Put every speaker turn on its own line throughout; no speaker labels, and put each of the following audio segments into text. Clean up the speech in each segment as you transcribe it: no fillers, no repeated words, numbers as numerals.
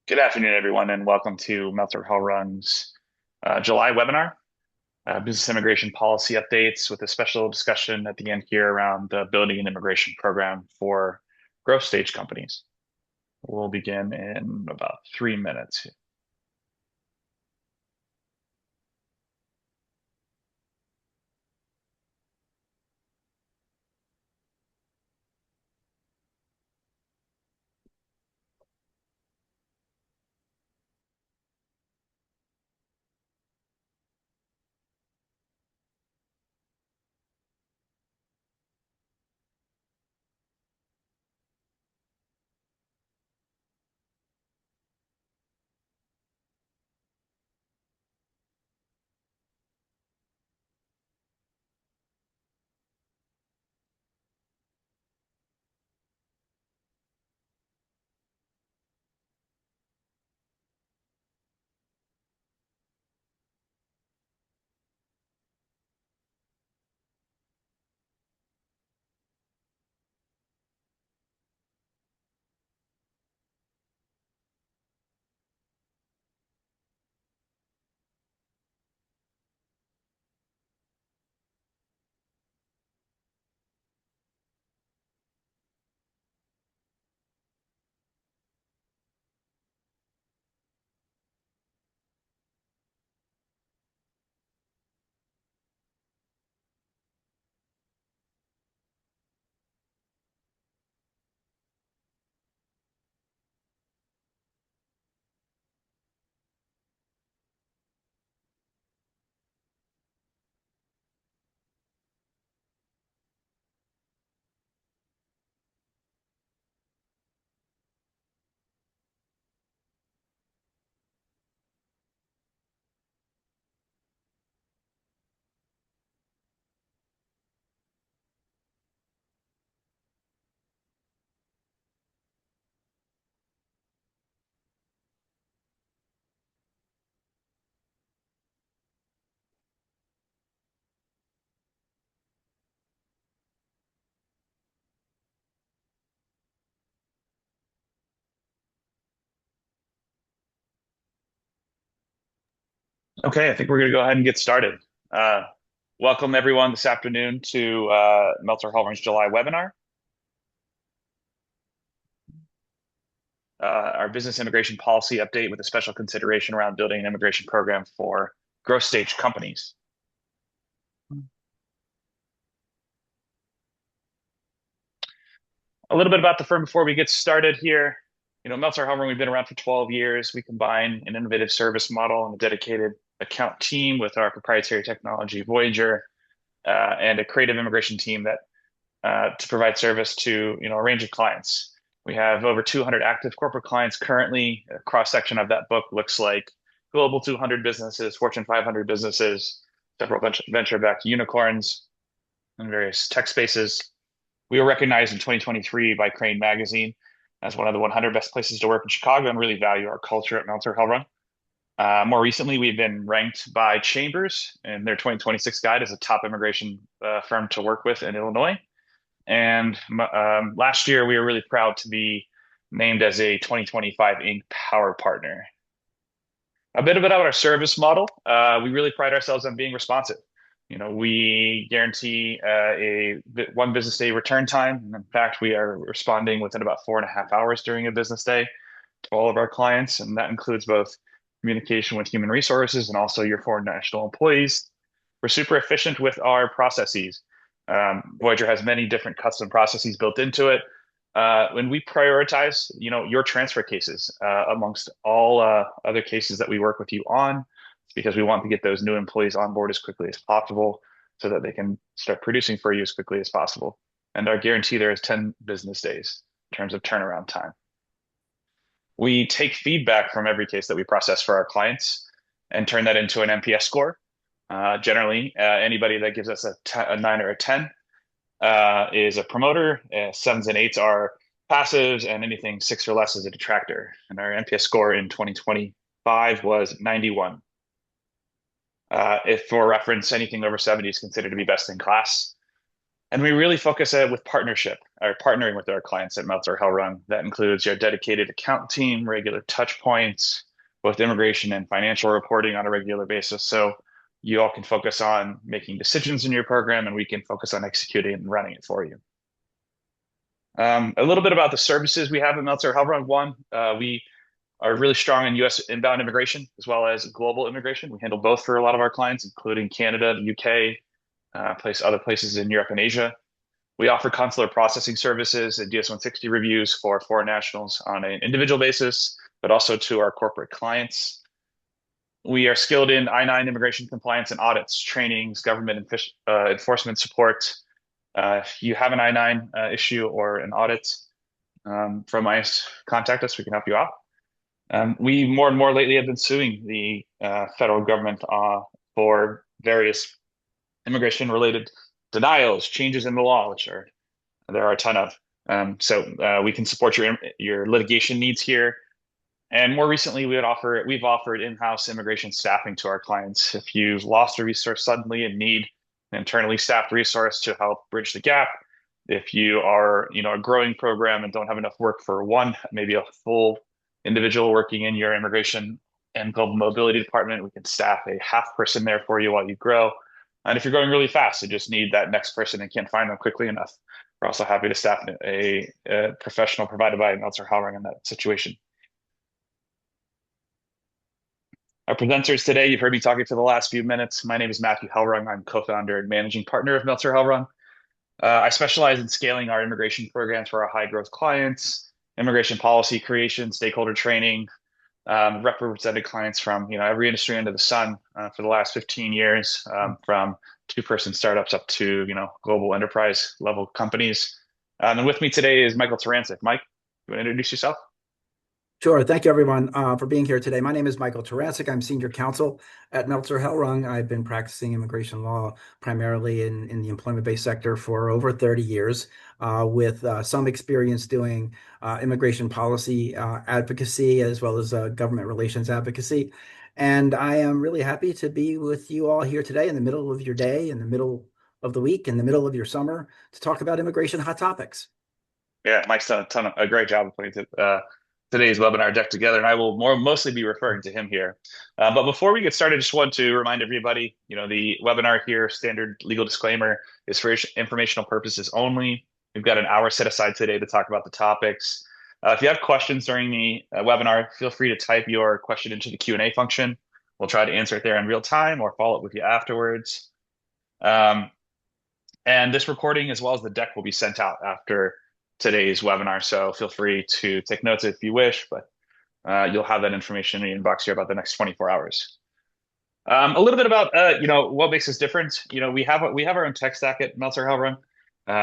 Good afternoon, everyone, and welcome to Meltzer Hellrun's July webinar, Business Immigration Policy Updates, with a special discussion at the end here around the Building an Immigration Program for growth stage companies. We'll begin in about 3 minutes. Okay, I think we're going to go ahead and get started. Uh, Welcome, everyone, this afternoon to Meltzer Hellrun's July webinar. Our business immigration policy update with a special consideration around building an immigration program for growth stage companies. A little bit about the firm before we get started here. Meltzer Hellrun, we've been around for 12 years. We combine an innovative service model and a dedicated account team with our proprietary technology, Voyager, and a creative immigration team that to provide service to a range of clients. We have over 200 active corporate clients currently. A cross section of that book looks like Global 200 businesses, Fortune 500 businesses, several venture-backed unicorns, and various tech spaces. We were recognized in 2023 by Crane Magazine as one of the 100 best places to work in Chicago and really value our culture at Meltzer Hellrun. More recently, we've been ranked by Chambers in their 2026 guide as a top immigration firm to work with in Illinois. And last year, we were really proud to be named as a 2025 Inc. Power Partner. A bit about our service model. We really pride ourselves on being responsive. We guarantee a one business day return time. And in fact, we are responding within about 4.5 hours during a business day to all of our clients. And that includes both communication with human resources and also your foreign national employees. We're super efficient with our processes. Voyager has many different custom processes built into it. When we prioritize, your transfer cases amongst all other cases that we work with you on, because we want to get those new employees on board as quickly as possible so that they can start producing for you as quickly as possible. And our guarantee there is 10 business days in terms of turnaround time. We take feedback from every case that we process for our clients and turn that into an NPS score. Generally, anybody that gives us a 9 or a 10 is a promoter. 7s and 8s are passives, and anything 6 or less is a detractor. And our NPS score in 2025 was 91. If for reference, anything over 70 is considered to be best in class. And we really focus with partnership or partnering with our clients at Meltzer Hellrun. That includes your dedicated account team, regular touch points, both immigration and financial reporting on a regular basis. So you all can focus on making decisions in your program and we can focus on executing and running it for you. A little bit about the services we have at Meltzer Hellrun. One, we are really strong in U.S. inbound immigration as well as global immigration. We handle both for a lot of our clients, including Canada, the UK, other places in Europe and Asia. We offer consular processing services and DS-160 reviews for foreign nationals on an individual basis, but also to our corporate clients. We are skilled in I-9 immigration compliance and audits, trainings, government enforcement support. If you have an I-9 issue or an audit from ICE, contact us. We can help you out. We more and more lately have been suing the federal government for various immigration-related denials, changes in the law, which there are a ton of. So we can support your litigation needs here. And more recently, we've offered in-house immigration staffing to our clients. If you've lost a resource suddenly and need an internally staffed resource to help bridge the gap, if you are, a growing program and don't have enough work for one, maybe a full individual working in your immigration and global mobility department, we can staff a half person there for you while you grow. And if you're going really fast and just need that next person and can't find them quickly enough, we're also happy to staff a professional provided by Meltzer Hellrun in that situation. Our presenters today, you've heard me talking for the last few minutes. My name is Matthew Hellrung. I'm co-founder and managing partner of Meltzer Hellrun. I specialize in scaling our immigration programs for our high growth clients, immigration policy creation, stakeholder training, represented clients from every industry under the sun for the last 15 years, from two-person startups up to global enterprise level companies. And with me today is Michael Tarancic. Mike, you want to introduce yourself?
Sure. Thank you, everyone, for being here today. My name is Michael Tarancic. I'm senior counsel at Meltzer Hellrung. I've been practicing immigration law primarily in the employment-based sector for over 30 years, with some experience doing immigration policy advocacy as well as government relations advocacy. And I am really happy to be with you all here today in the middle of your day, in the middle of the week, in the middle of your summer, to talk about immigration hot topics.
Yeah, Mike's done a great job of putting today's webinar deck together, and I will mostly be referring to him here. But before we get started, I just want to remind everybody, the webinar here, standard legal disclaimer, is for informational purposes only. We've got an hour set aside today to talk about the topics. If you have questions during the webinar, feel free to type your question into the Q&A function. We'll try to answer it there in real time or follow up with you afterwards. And this recording, as well as the deck, will be sent out after today's webinar. So feel free to take notes if you wish, but you'll have that information in your inbox here about the next 24 hours. A little bit about what makes us different. We have our own tech stack at Meltzer Hellrun.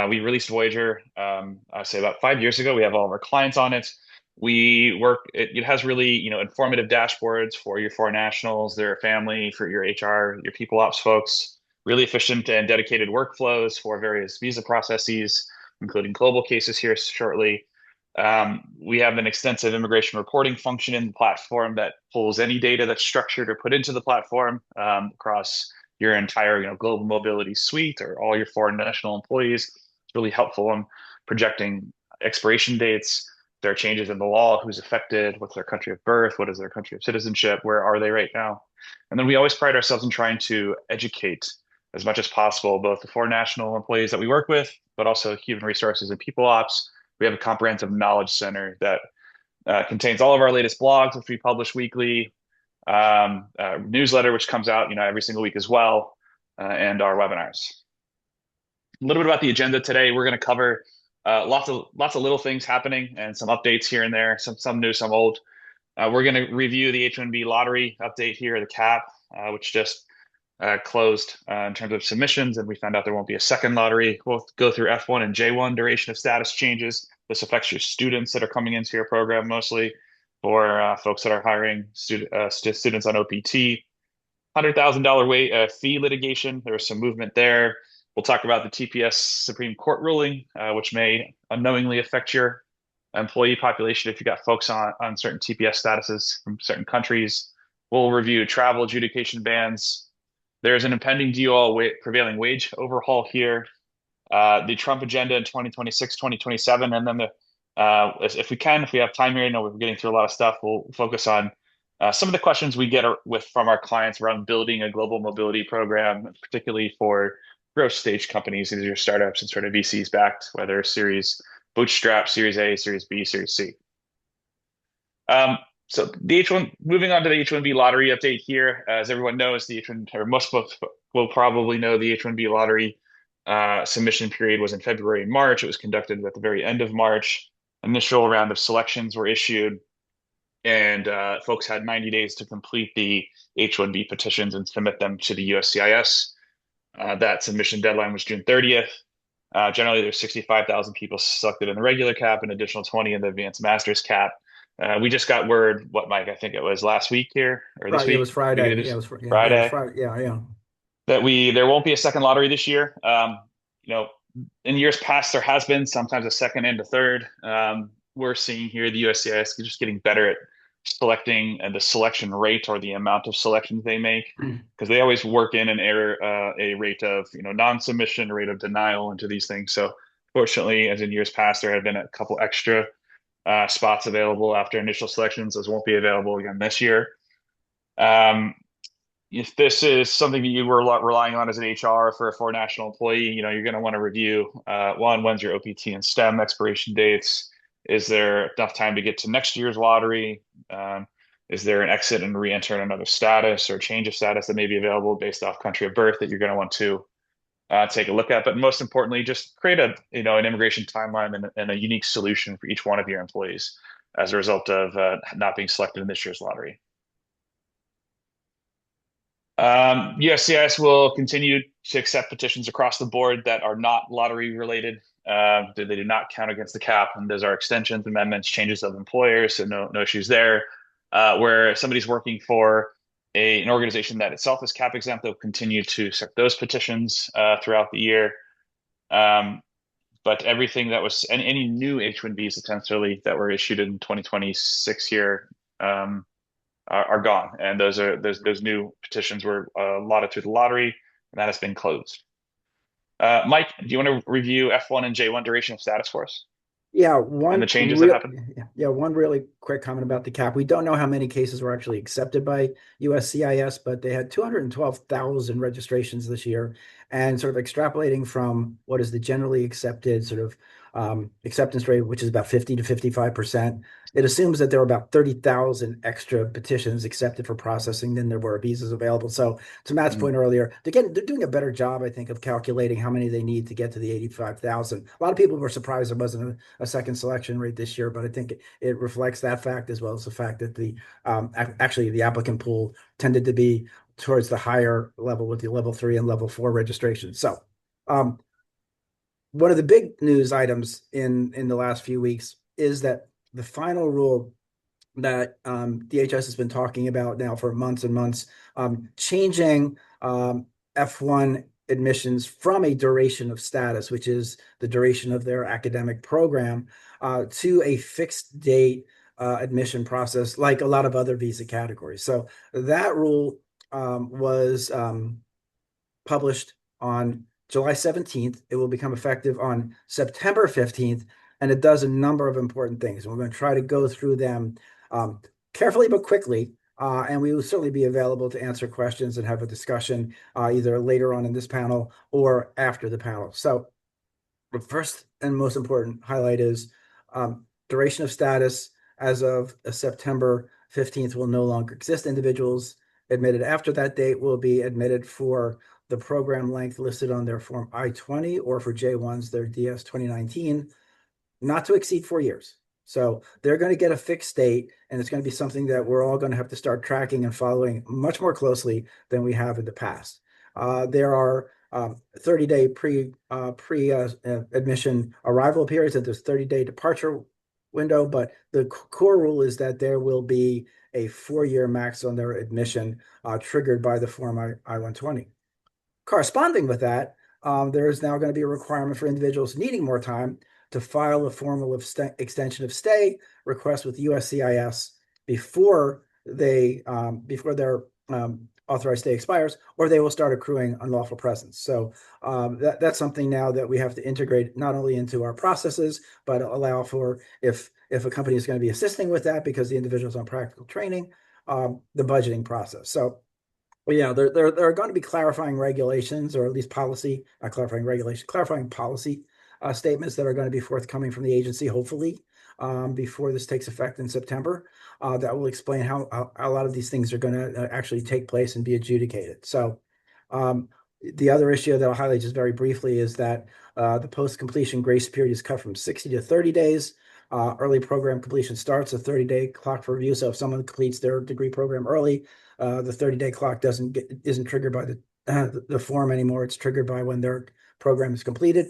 We released Voyager, I say about 5 years ago. We have all of our clients on it. It has really informative dashboards for your foreign nationals, their family, for your HR, your people ops folks. Really efficient and dedicated workflows for various visa processes, including global cases here shortly. We have an extensive immigration reporting function in the platform that pulls any data that's structured or put into the platform across your entire global mobility suite or all your foreign national employees. It's really helpful in projecting expiration dates. There are changes in the law, who's affected, what's their country of birth, what is their country of citizenship, where are they right now? And then we always pride ourselves in trying to educate as much as possible, both the foreign national employees that we work with, but also human resources and people ops. We have a comprehensive knowledge center that contains all of our latest blogs, which we publish weekly, newsletter, which comes out every single week as well, and our webinars. A little bit about the agenda today. We're going to cover lots of little things happening and some updates here and there, some new, some old. We're going to review the H-1B lottery update here, the cap, which just closed in terms of submissions, and we found out there won't be a second lottery. We'll go through F1 and J1 duration of status changes. This affects your students that are coming into your program mostly, for folks that are hiring students on OPT. $100,000 fee litigation. There was some movement there. We'll talk about the TPS Supreme Court ruling, which may unknowingly affect your employee population if you got folks on certain TPS statuses from certain countries. We'll review travel adjudication bans. There's an impending DOL prevailing wage overhaul here. the Trump agenda in 2026, 2027, and then if we can, if we have time here, I know we're getting through a lot of stuff, we'll focus on some of the questions we get from our clients around building a global mobility program, particularly for growth stage companies, these are startups and sort of VCs backed, whether Series Bootstrap, Series A, Series B, Series C. So the H1, moving on to the H1B lottery update here. As everyone knows, the H1, or most folks will probably know, the H1B lottery submission period was in February and March. It was conducted at the very end of March. Initial round of selections were issued, and folks had 90 days to complete the H1B petitions and submit them to the USCIS. That submission deadline was June 30th. Generally, there's 65,000 people selected in the regular cap, an additional 20 in the advanced masters cap. We just got word, what, Mike? I think it was last week here or this
Right. It
week,
was Friday.
beginning of
Yeah, it
this
was, yeah, it was
Friday,
Friday. Yeah, yeah.
that there won't be a second lottery this year. You know, in years past, there has been sometimes a second and a third. We're seeing here the USCIS just getting better at selecting and the selection rate or the amount of selections they make, because they always work in an error, a rate of non-submission, rate of denial into these things. So fortunately, as in years past, there have been a couple extra spots available after initial selections. Those won't be available again this year. If this is something that you were relying on as an HR for a foreign national employee, you're going to want to review when's your OPT and STEM expiration dates? Is there enough time to get to next year's lottery? Is there an exit and re-enter in another status or change of status that may be available based off country of birth that you're going to want to take a look at? But most importantly, just create an immigration timeline and a unique solution for each one of your employees as a result of not being selected in this year's lottery. USCIS will continue to accept petitions across the board that are not lottery related. They do not count against the cap, and those are extensions, amendments, changes of employers, so no issues there. Where somebody's working for an organization that itself is cap exempt, they'll continue to accept those petitions throughout the year. But everything that was any new H-1Bs essentially that were issued in 2026 here are gone, and those new petitions were allotted through the lottery, and that has been closed. Mike, do you want to review F1 and J1 duration of status for us
Yeah,
and the changes that happened?
one really quick comment about the cap. We don't know how many cases were actually accepted by USCIS, but they had 212,000 registrations this year, and sort of extrapolating from what is the generally accepted sort of acceptance rate, which is about 50 to 55%. It assumes that there were about 30,000 extra petitions accepted for processing than there were visas available. So to Matt's point earlier, they're doing a better job, I think, of calculating how many they need to get to the 85,000. A lot of people were surprised there wasn't a second selection rate this year, but I think it reflects that fact as well as the fact that actually the applicant pool tended to be towards the higher level with the level 3 and level 4 registration. So one of the big news items in the last few weeks is that the final rule that DHS has been talking about now for months and months, changing F1 admissions from a duration of status, which is the duration of their academic program, to a fixed date admission process, like a lot of other visa categories. So that rule was published on July 17th. It will become effective on September 15th, and it does a number of important things. And we're going to try to go through them carefully but quickly. And we will certainly be available to answer questions and have a discussion either later on in this panel or after the panel. So the first and most important highlight is duration of status as of September 15th will no longer exist. Individuals admitted after that date will be admitted for the program length listed on their Form I-20 or for J1s, their DS 2019, not to exceed 4 years. So they're going to get a fixed date, and it's going to be something that we're all going to have to start tracking and following much more closely than we have in the past. There are 30-day admission arrival periods, and there's 30-day departure window, but the core rule is that there will be a 4-year max on their admission triggered by the Form I-120. Corresponding with that, there is now going to be a requirement for individuals needing more time to file a formal extension of stay request with USCIS before their authorized stay expires, or they will start accruing unlawful presence. So that's something now that we have to integrate not only into our processes, but allow for if a company is going to be assisting with that because the individual is on practical training, the budgeting process. So well, yeah, there are going to be clarifying regulations, or at least policy, not clarifying regulation, clarifying policy statements that are going to be forthcoming from the agency, hopefully, before this takes effect in September. That will explain how a lot of these things are going to actually take place and be adjudicated. So, um, the other issue that I'll highlight just very briefly is that the post-completion grace period is cut from 60 to 30 days. Early program completion starts a 30-day clock for review. So if someone completes their degree program early, the 30-day clock isn't triggered by the form anymore. It's triggered by when their program is completed.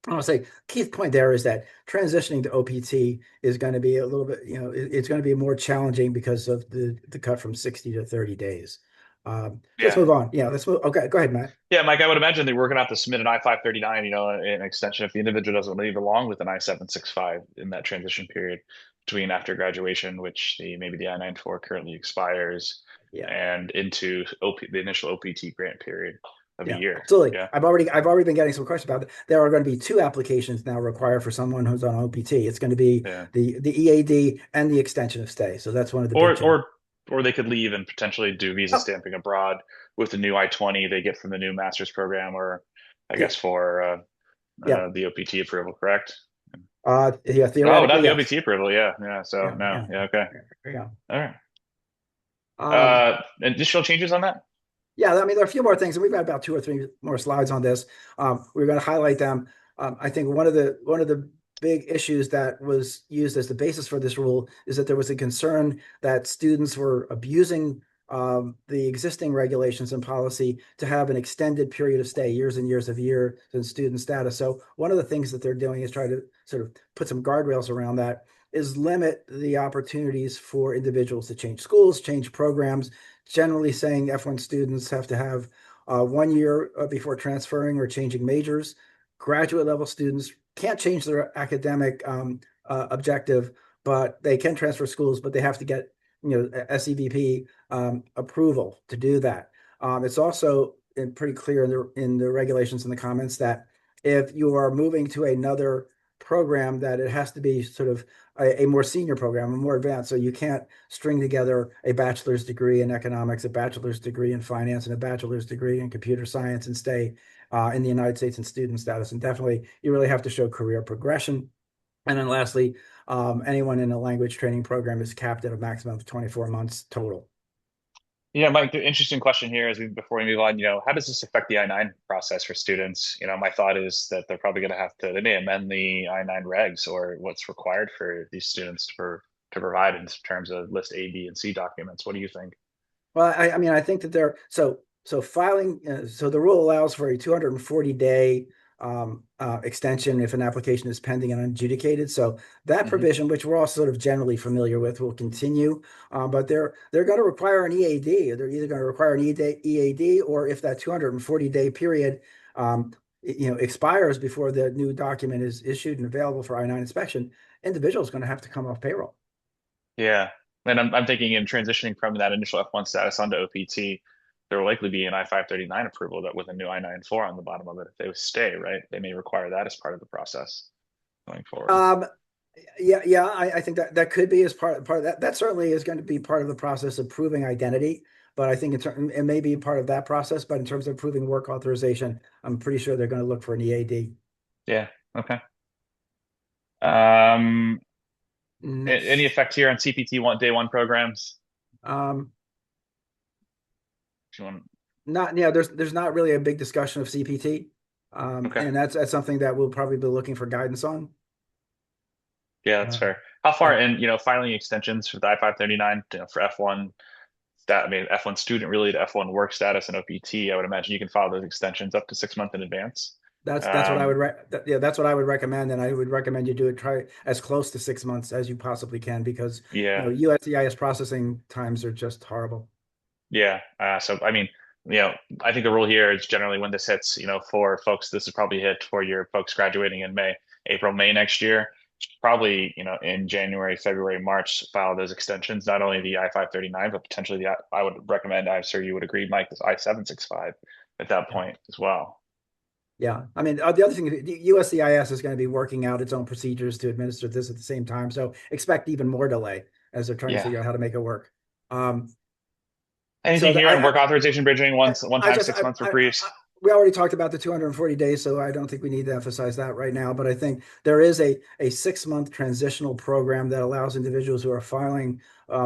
I want to say key point there is that transitioning to OPT is going to be a little bit, it's going to be more challenging because of the cut from 60 to 30 days. So let's
Yeah.
move on. Yeah, let's move. Okay, go ahead, Matt.
Yeah, Mike, I would imagine they were going to have to submit an I-539, an extension if the individual doesn't leave along with an I-765 in that transition period between after graduation, which maybe the I-94 currently expires,
Yeah.
and into the initial OPT grant period of a
Yeah,
year.
absolutely.
Yeah.
I've already been getting some questions about it. There are going to be two applications now required for someone who's on OPT. It's going to be
Yeah.
the EAD and the extension of stay. So that's one of the big
Or
changes.
or or they could leave and potentially do visa
Oh,
stamping abroad with the new I-20 they get from the new master's program, or I
yeah,
guess for
yeah.
the OPT approval, correct?
Yeah,
Oh, not
theoretically,
the
yes.
OPT approval. Yeah, yeah. So
Yeah,
no,
yeah,
yeah, okay,
yeah.
all right. Additional changes on that?
Yeah, I mean, there are a few more things, and we've got about two or three more slides on this. We're going to highlight them. I think one of the big issues that was used as the basis for this rule is that there was a concern that students were abusing the existing regulations and policy to have an extended period of stay, years and years of year in student status. So one of the things that they're doing is try to sort of put some guardrails around that, is limit the opportunities for individuals to change schools, change programs, generally saying F1 students have to have 1 year before transferring or changing majors. Graduate level students can't change their academic objective, but they can transfer schools, but they have to get SEVP approval to do that. It's also pretty clear in the regulations and the comments that if you are moving to another program, that it has to be sort of a more senior program, a more advanced. So you can't string together a bachelor's degree in economics, a bachelor's degree in finance, and a bachelor's degree in computer science and stay in the United States in student status. And definitely, you really have to show career progression. And then lastly, anyone in a language training program is capped at a maximum of 24 months total.
Yeah, Mike, the interesting question here is before we move on, how does this affect the I-9 process for students? My thought is that they're probably going to have to, they may amend the I-9 regs or what's required for these students to provide in terms of list A, B, and C documents. What do you think?
Well, I mean, I think that so filing. So the rule allows for a 240-day extension if an application is pending and unadjudicated. So that
Hmm.
provision, which we're all sort of generally familiar with, will continue. But they're going to require an EAD. They're either going to require an EAD, or if that 240-day period expires before the new document is issued and available for I-9 inspection, individual is going to have to come off payroll.
Yeah. And I'm thinking in transitioning from that initial F1 status onto OPT, there will likely be an I-539 approval that with a new I-94 on the bottom of it if they stay, right? They may require that as part of the process going forward.
Um, yeah, I think that could be as part of that. That certainly is going to be part of the process of proving identity. But I think it may be part of that process. But in terms of proving work authorization, I'm pretty sure they're going to look for an EAD.
Yeah. Okay. Um, any
Next,
effect here on CPT day one programs?
um,
If you want,
not yeah. There's not really a big discussion of CPT,
okay.
and that's something that we'll probably be looking for guidance on.
Yeah, that's
Uh,
fair. How far
yeah,
in, filing extensions for the I-539, for F1 I mean, F1 student really to F1 work status and OPT, I would imagine you can file those extensions up to 6 months in advance.
that's what I would
Um,
yeah, that's what I would recommend, and I would recommend you do it. Try as close to 6 months as you possibly can, because
yeah,
USCIS processing times are just horrible.
yeah. So, I mean, I think the rule here is generally when this hits, for folks, this is probably hit for your folks graduating in May, April, May next year. probably, in January, February, March, file those extensions, not only the I-539, but potentially I would recommend, I'm sure you would agree, Mike, this I-765 at that
Yeah.
point as well.
Yeah. I mean, the other thing, the USCIS is going to be working out its own procedures to administer this at the same time. So expect even more delay as they're trying to
Yeah.
figure out how to make it work. Um,
Anything
so
here on work authorization bridging, one
I
time,
just,
6 months for briefs?
we already talked about the 240 days, so I don't think we need to emphasize that right now. But I think there is a 6 month transitional program that allows individuals who are filing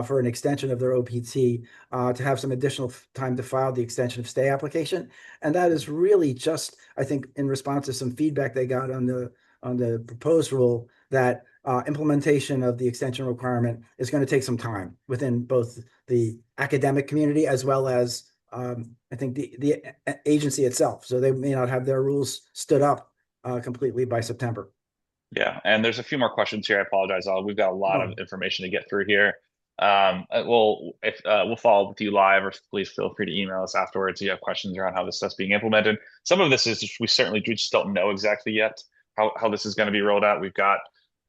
for an extension of their OPT to have some additional time to file the extension of stay application. And that is really just, I think, in response to some feedback they got on the proposed rule that implementation of the extension requirement is going to take some time within both the academic community as well as I think the agency itself. So they may not have their rules stood up completely by September.
Yeah, and there's a few more questions here. I apologize. We've got a lot of
No,
information to get through here. We'll if we'll follow up with you live, or please feel free to email us afterwards if you have questions around how this stuff's being implemented. Some of this is we just don't know exactly yet how this is going to be rolled out. We've got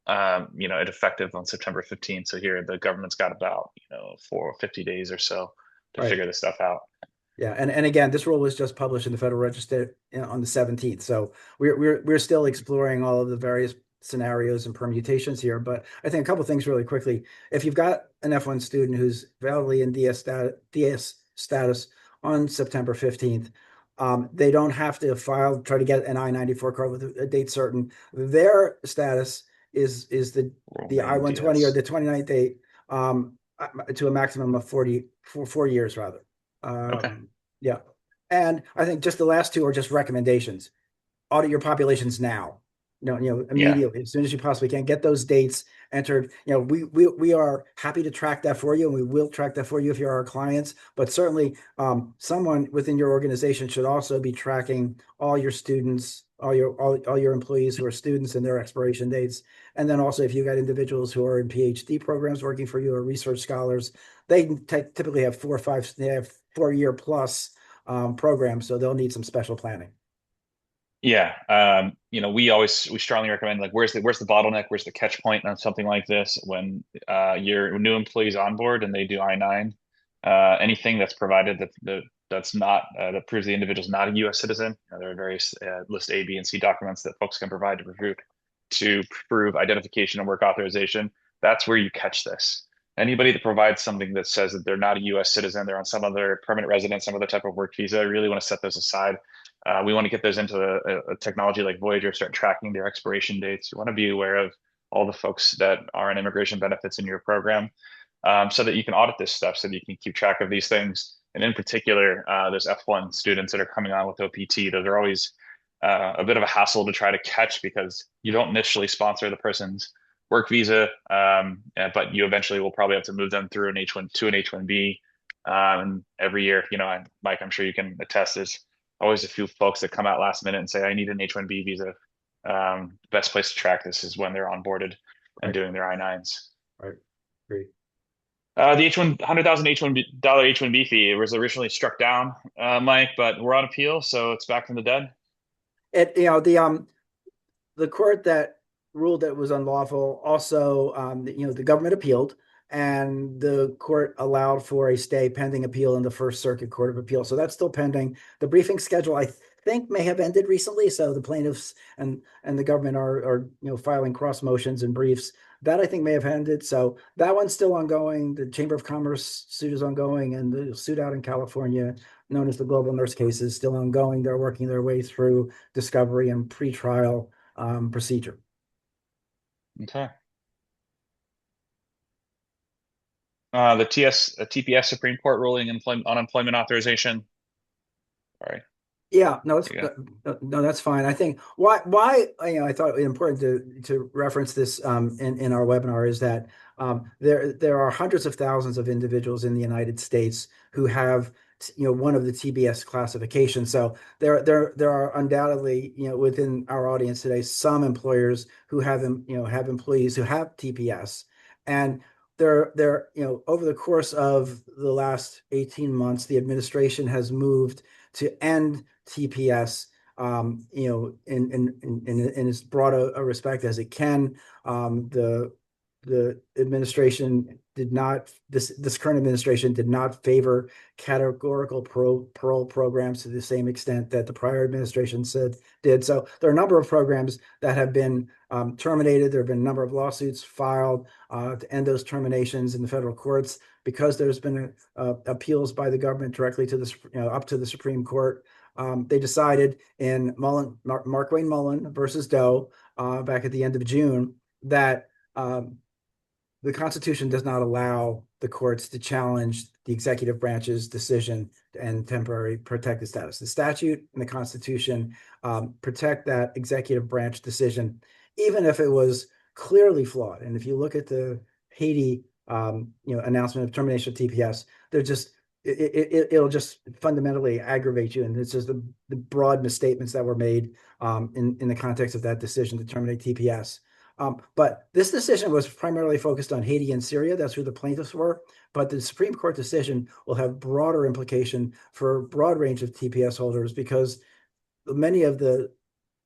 it effective on September 15th. So here the government's got about 50 days or so to
right.
figure this stuff out.
Yeah, and again, this rule was just published in the Federal Register on the 17th. So we're still exploring all of the various scenarios and permutations here. But I think a couple things really quickly. If you've got an F1 student who's validly in DS status on September 15th, they don't have to try to get an I-94 card with a date certain. Their status is the
Remain
I-120 or
DS.
the 29th date to a maximum of 4 years rather.
Okay.
Yeah. And I think just the last two are just recommendations. Audit your populations now.
Yeah.
Immediately, as soon as you possibly can, get those dates entered. We are happy to track that for you, and we will track that for you if you're our clients. But certainly, someone within your organization should also be tracking all your students, all your employees who are students and their expiration dates. And then also, if you've got individuals who are in PhD programs working for you or research scholars, they typically have 4 or 5, they have 4 year plus programs, so they'll need some special planning.
Yeah, we strongly recommend, like, where's the bottleneck, where's the catch point on something like this when your new employees on board and they do I-9, anything that's provided that's not that proves the individual's not a U.S. citizen. There are various list A, B, and C documents that folks can provide to prove identification and work authorization. That's where you catch this. Anybody that provides something that says that they're not a U.S. citizen, they're on some other permanent residence, some other type of work visa, I really want to set those aside. We want to get those into a technology like Voyager, start tracking their expiration dates. You want to be aware of all the folks that are on immigration benefits in your program, so that you can audit this stuff, so that you can keep track of these things. And in particular, those F1 students that are coming on with OPT, those are always a bit of a hassle to try to catch, because you don't initially sponsor the person's work visa, but you eventually will probably have to move them through an H1 to an H1B. And every year, Mike, I'm sure you can attest, there's always a few folks that come out last minute and say, I need an H1B visa. Best place to track this is when they're onboarded and
Right.
doing their I-9s.
Right. Great.
The H1 $100,000 H1B fee was originally struck down, Mike, but we're on appeal, so it's back from the dead.
It the court that ruled that it was unlawful also the government appealed, and the court allowed for a stay pending appeal in the First Circuit Court of Appeal. So that's still pending. The briefing schedule, I think, may have ended recently. So the plaintiffs and the government are filing cross motions and briefs. That I think may have ended. So that one's still ongoing. The Chamber of Commerce suit is ongoing, and the suit out in California, known as the Global Nurse case, is still ongoing. They're working their way through discovery and pretrial procedure.
Okay. The TPS Supreme Court ruling on employment authorization. Sorry.
Yeah, no, it's
Yeah.
no, that's fine. I think why I thought it important to reference this in our webinar is that there are hundreds of thousands of individuals in the United States who have one of the TBS classifications. So there are undoubtedly within our audience today some employers who have have employees who have TPS, and they're over the course of the last 18 months, the administration has moved to end TPS in as broad a respect as it can. The administration did not this current administration did not favor categorical parole programs to the same extent that the prior administration said did. So there are a number of programs that have been terminated. There have been a number of lawsuits filed to end those terminations in the federal courts because there's been appeals by the government directly to up to the Supreme Court. They decided in Mark Wayne Mullen versus Doe back at the end of June that the Constitution does not allow the courts to challenge the executive branch's decision and temporary protected status. The statute and the Constitution protect that executive branch decision, even if it was clearly flawed. And if you look at the Haiti, announcement of termination of TPS, they're just it'll just fundamentally aggravate you. And it's just the broad misstatements that were made in the context of that decision to terminate TPS. But this decision was primarily focused on Haiti and Syria. That's who the plaintiffs were. But the Supreme Court decision will have broader implication for a broad range of TPS holders because many of the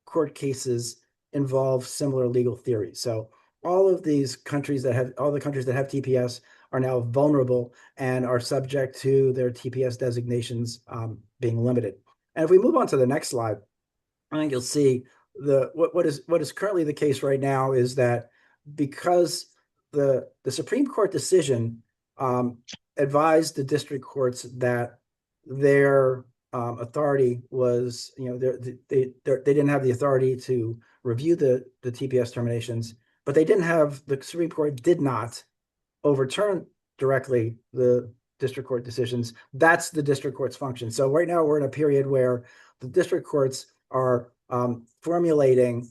court cases involve similar legal theories. So all the countries that have TPS are now vulnerable and are subject to their TPS designations being limited. And if we move on to the next slide, I think you'll see what is currently the case right now is that because the Supreme Court decision advised the district courts that their authority was, they didn't have the authority to review the TPS terminations, but the Supreme Court did not overturn directly the district court decisions. That's the district court's function. So right now we're in a period where the district courts are formulating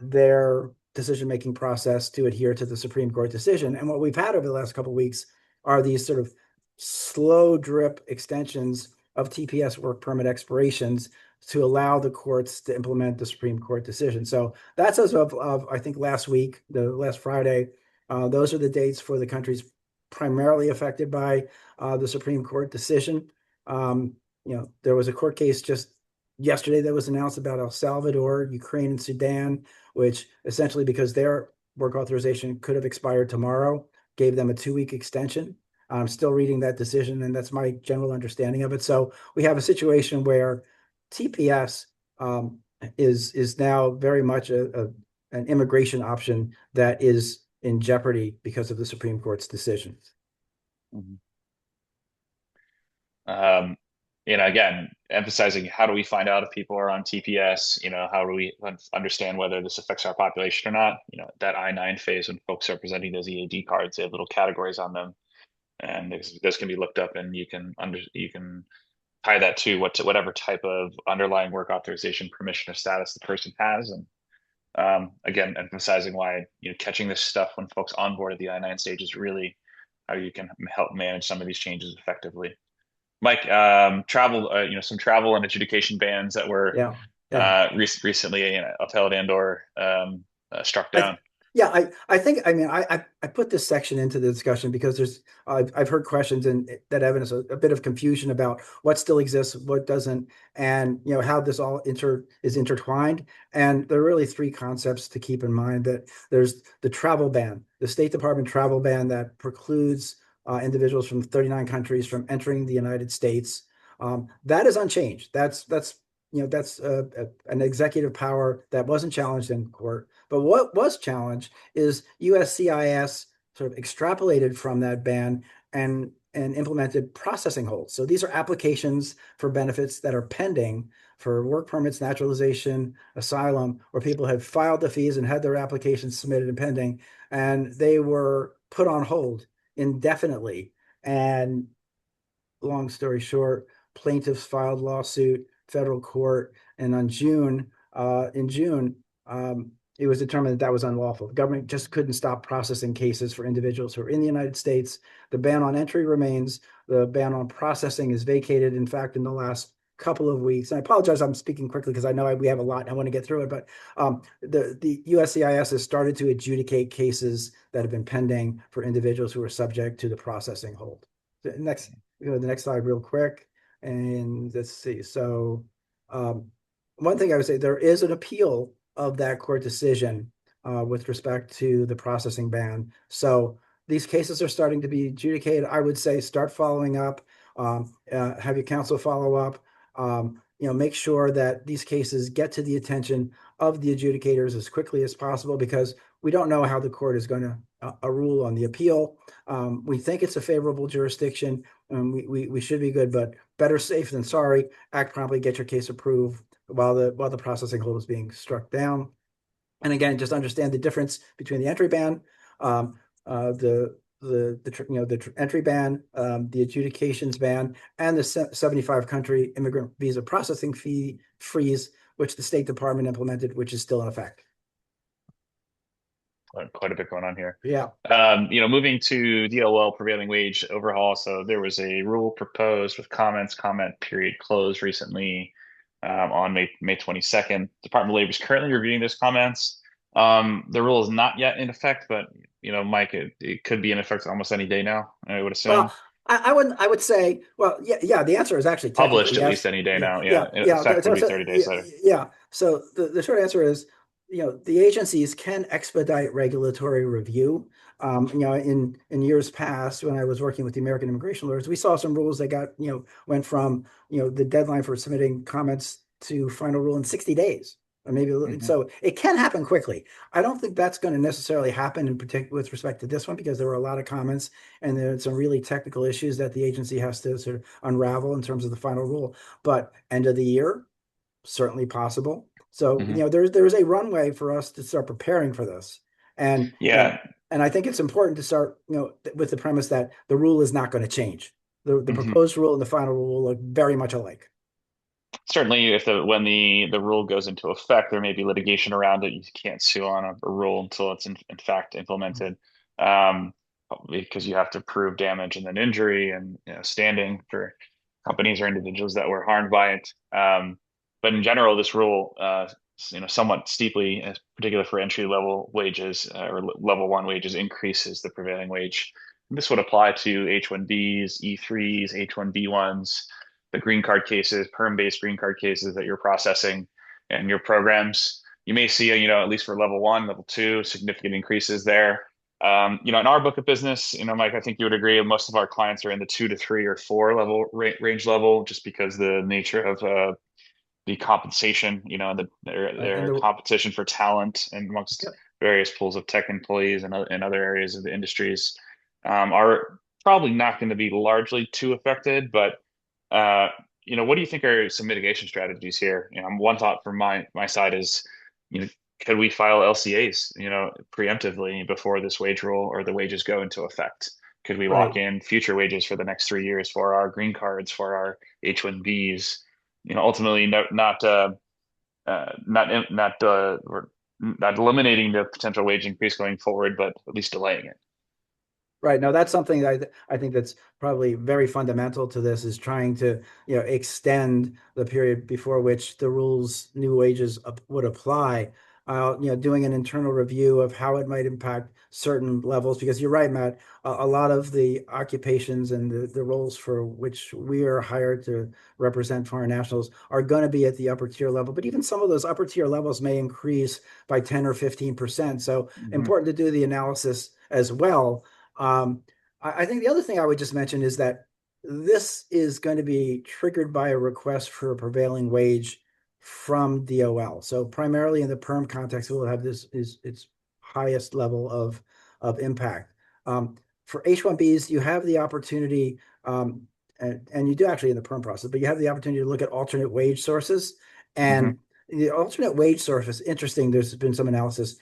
their decision-making process to adhere to the Supreme Court decision. And what we've had over the last couple of weeks are these sort of slow drip extensions of TPS work permit expirations to allow the courts to implement the Supreme Court decision. So that's as of I think last week, the last Friday. Those are the dates for the countries primarily affected by the Supreme Court decision. There was a court case just yesterday that was announced about El Salvador, Ukraine, and Sudan, which essentially, because their work authorization could have expired tomorrow, gave them a 2-week extension. I'm still reading that decision, and that's my general understanding of it. So we have a situation where TPS is now very much an immigration option that is in jeopardy because of the Supreme Court's decision.
Mhm. Again, emphasizing how do we find out if people are on TPS? How do we understand whether this affects our population or not? That I-9 phase when folks are presenting those EAD cards, they have little categories on them, and those can be looked up, and you can tie that to whatever type of underlying work authorization, permission, or status the person has, and again, emphasizing why catching this stuff when folks onboard at the I-9 stage is really how you can help manage some of these changes effectively. Mike, travel, some travel and adjudication bans that were
Yeah, yeah.
recently upheld and or struck
I
down.
yeah, I think I mean I put this section into the discussion because I've heard questions and that evidence a bit of confusion about what still exists, what doesn't, and how this all is intertwined. And there are really three concepts to keep in mind. That there's the travel ban, the State Department travel ban that precludes individuals from 39 countries from entering the United States. That is unchanged. That's an executive power that wasn't challenged in court. But what was challenged is USCIS sort of extrapolated from that ban and implemented processing holds. So these are applications for benefits that are pending for work permits, naturalization, asylum, where people have filed the fees and had their applications submitted and pending, and they were put on hold indefinitely. And long story short, plaintiffs filed lawsuit, federal court, and in June, it was determined that was unlawful. The government just couldn't stop processing cases for individuals who are in the United States. The ban on entry remains. The ban on processing is vacated. In fact, in the last couple of weeks, and I apologize, I'm speaking quickly because I know we have a lot and I want to get through it, but the USCIS has started to adjudicate cases that have been pending for individuals who are subject to the processing hold. Go to the next slide real quick, and let's see. So one thing I would say, there is an appeal of that court decision with respect to the processing ban. So these cases are starting to be adjudicated. I would say start following up, have your counsel follow up, make sure that these cases get to the attention of the adjudicators as quickly as possible because we don't know how the court is going to rule on the appeal. We think it's a favorable jurisdiction. We should be good, but better safe than sorry. Act promptly, get your case approved while the processing hold is being struck down. And again, just understand the difference between the entry ban, the entry ban, the adjudications ban, and the 75 country immigrant visa processing fee freeze, which the State Department implemented, which is still in effect.
Quite a bit going on here.
Yeah.
Moving to DOL prevailing wage overhaul. So there was a rule proposed with comments, comment period closed recently on May 22nd. Department of Labor is currently reviewing those comments. The rule is not yet in effect, but Mike, it could be in effect almost any day now, I would
Well,
assume.
I would say, well, yeah. The answer is actually technically
Published at
yes.
least any day
Yeah,
now. Yeah,
yeah,
in
yeah.
effect would be 30 days later.
Yeah. So the short answer is, the agencies can expedite regulatory review. In years past, when I was working with the American immigration lawyers, we saw some rules that went from, the deadline for submitting comments to final rule in 60 days. Or maybe
Hmm.
so it can happen quickly. I don't think that's going to necessarily happen in particular with respect to this one because there were a lot of comments and there's some really technical issues that the agency has to sort of unravel in terms of the final rule. But end of the year, certainly possible. So,
Hmm.
there's a runway for us to start preparing for this. And
Yeah.
and I think it's important to start, with the premise that the rule is not going to change. The
Hmm.
proposed rule and the final rule will look very much alike.
Certainly, if when the rule goes into effect, there may be litigation around it. You can't sue on a rule until it's in fact implemented, um, because you have to prove damage and then injury and standing for companies or individuals that were harmed by it. But in general, this rule, somewhat steeply, particularly for entry level wages or level one wages, increases the prevailing wage. And this would apply to H-1Bs, E-3s, H-1B1s, the green card cases, perm-based green card cases that you're processing and your programs. You may see, at least for level one, level two, significant increases there. In our book of business, Mike, I think you would agree, most of our clients are in the 2 to 3 or 4 level range level, just because the nature of the compensation,
Right. And
their competition for talent and amongst
yep.
various pools of tech employees and other areas of the industries are probably not going to be largely too affected, but uh, what do you think are some mitigation strategies here? One thought from my side is, you know, could we file LCAs, preemptively before this wage rule or the wages go into effect? Could we lock
Right.
in future wages for the next 3 years for our green cards, for our H-1Bs? Ultimately, not eliminating the potential wage increase going forward, but at least delaying it.
Right. Now, that's something that I think that's probably very fundamental to this is trying to, extend the period before which the rules, new wages would apply. Doing an internal review of how it might impact certain levels, because you're right, Matt, a lot of the occupations and the roles for which we are hired to represent foreign nationals are going to be at the upper tier level. But even some of those upper tier levels may increase by 10 or 15%. So
Hmm.
important to do the analysis as well. um, I think the other thing I would just mention is that this is going to be triggered by a request for a prevailing wage from DOL. So primarily in the perm context, we'll have this is its highest level of impact. For H-1Bs, you have the opportunity, and you do actually in the perm process, but you have the opportunity to look at alternate wage sources.
Hmm.
And the alternate wage source is interesting. There's been some analysis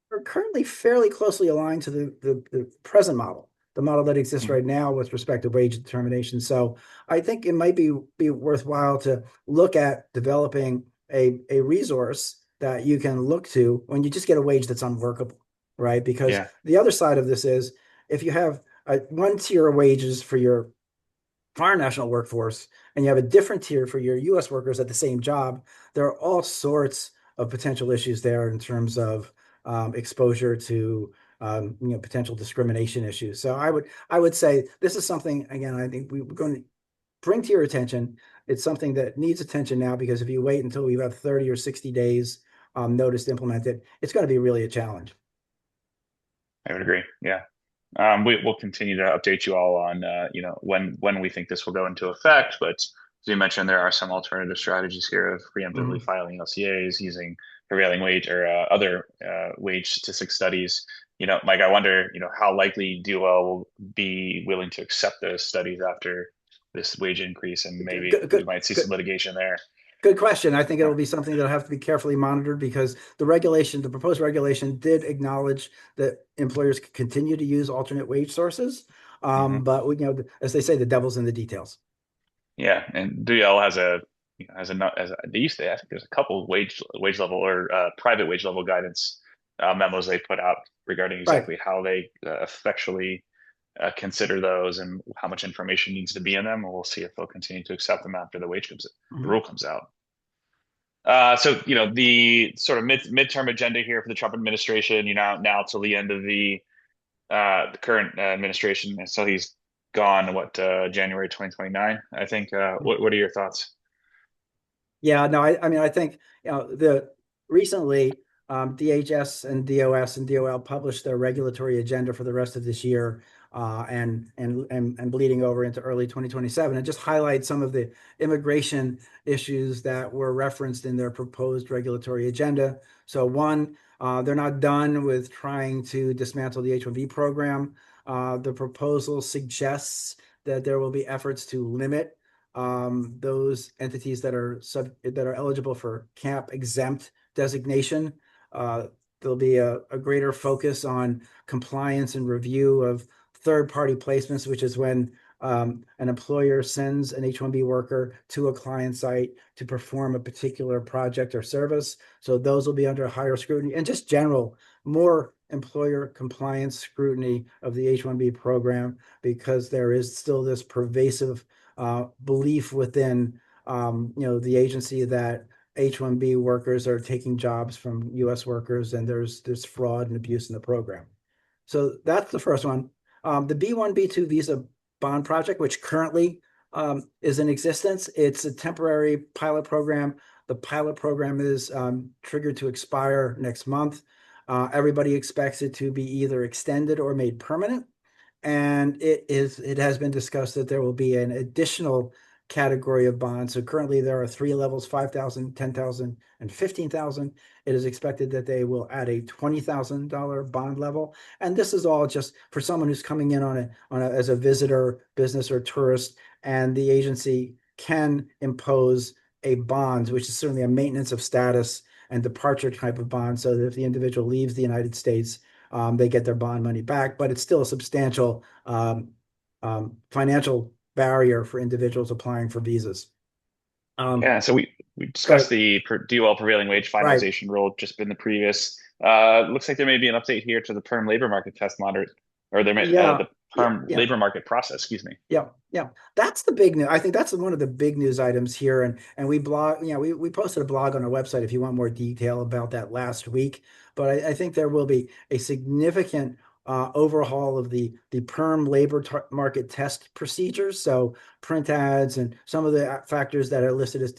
are currently fairly closely aligned to the present model, the model that exists
Hmm.
right now with respect to wage determination. So I think it might be worthwhile to look at developing a resource that you can look to when you just get a wage that's unworkable, right? Because
Yeah.
the other side of this is if you have one tier of wages for your foreign national workforce and you have a different tier for your US workers at the same job, there are all sorts of potential issues there in terms of exposure to potential discrimination issues. So I would say this is something again I think we're going to bring to your attention. It's something that needs attention now because if you wait until you have 30 or 60 days notice to implement it, it's going to be really a challenge.
I would agree. Yeah. We'll continue to update you all on when we think this will go into effect. But as you mentioned, there are some alternative strategies here of preemptively
Mhm.
filing LCAs using prevailing wage or other wage statistic studies. Mike, I wonder, how likely DOL will be willing to accept those studies after this wage increase, and
Good,
maybe
good,
we
good,
might see some
good.
litigation there.
Good question. I think
Uh,
it'll be something that'll have to be carefully monitored because the regulation, the proposed regulation did acknowledge that employers could continue to use alternate wage sources.
mhm.
But as they say, the devil's in the details.
Yeah, and DL has a they used to. I think there's a couple wage level or private wage level guidance memos they put out regarding
Right.
exactly how they effectually consider those and how much information needs to be in them. And we'll see if they'll continue to accept them after the
Mhm.
rule comes out. So the sort of midterm agenda here for the Trump administration, now till the end of the current administration, so he's gone January 2029, I think. What are your thoughts?
Yeah, no, I mean, I think, the recently DHS and DOS and DOL published their regulatory agenda for the rest of this year, and bleeding over into early 2027. It just highlights some of the immigration issues that were referenced in their proposed regulatory agenda. So one, they're not done with trying to dismantle the H-1B program. The proposal suggests that there will be efforts to limit those entities that are eligible for camp exempt designation. Uh, there'll be a greater focus on compliance and review of third-party placements, which is when an employer sends an H-1B worker to a client site to perform a particular project or service. So those will be under higher scrutiny and just general more employer compliance scrutiny of the H-1B program because there is still this pervasive belief within the agency that H-1B workers are taking jobs from U.S. workers, and there's fraud and abuse in the program. So that's the first one. The B1, B2 visa bond project, which currently is in existence, it's a temporary pilot program. The pilot program is triggered to expire next month. Everybody expects it to be either extended or made permanent. And it has been discussed that there will be an additional category of bonds. So currently there are three levels, 5,000, 10,000, and 15,000. It is expected that they will add a $20,000 bond level. And this is all just for someone who's coming in as a visitor, business, or tourist, and the agency can impose a bond, which is certainly a maintenance of status and departure type of bond, so that if the individual leaves the United States, they get their bond money back, but it's still a substantial financial barrier for individuals applying for visas. Um,
Yeah, so we
go
discussed
ahead.
the DOL prevailing wage
Right.
finalization rule just in the previous. Looks like there may be an update here to the perm labor market test monitor, or
Yeah.
the
Yeah.
perm
Yeah.
labor market process. Excuse me.
Yeah, yeah. That's the big news. I think that's one of the big news items here. And we blog, we posted a blog on our website if you want more detail about that last week. But I think there will be a significant overhaul of the perm labor market test procedures. So print ads and some of the factors that are listed as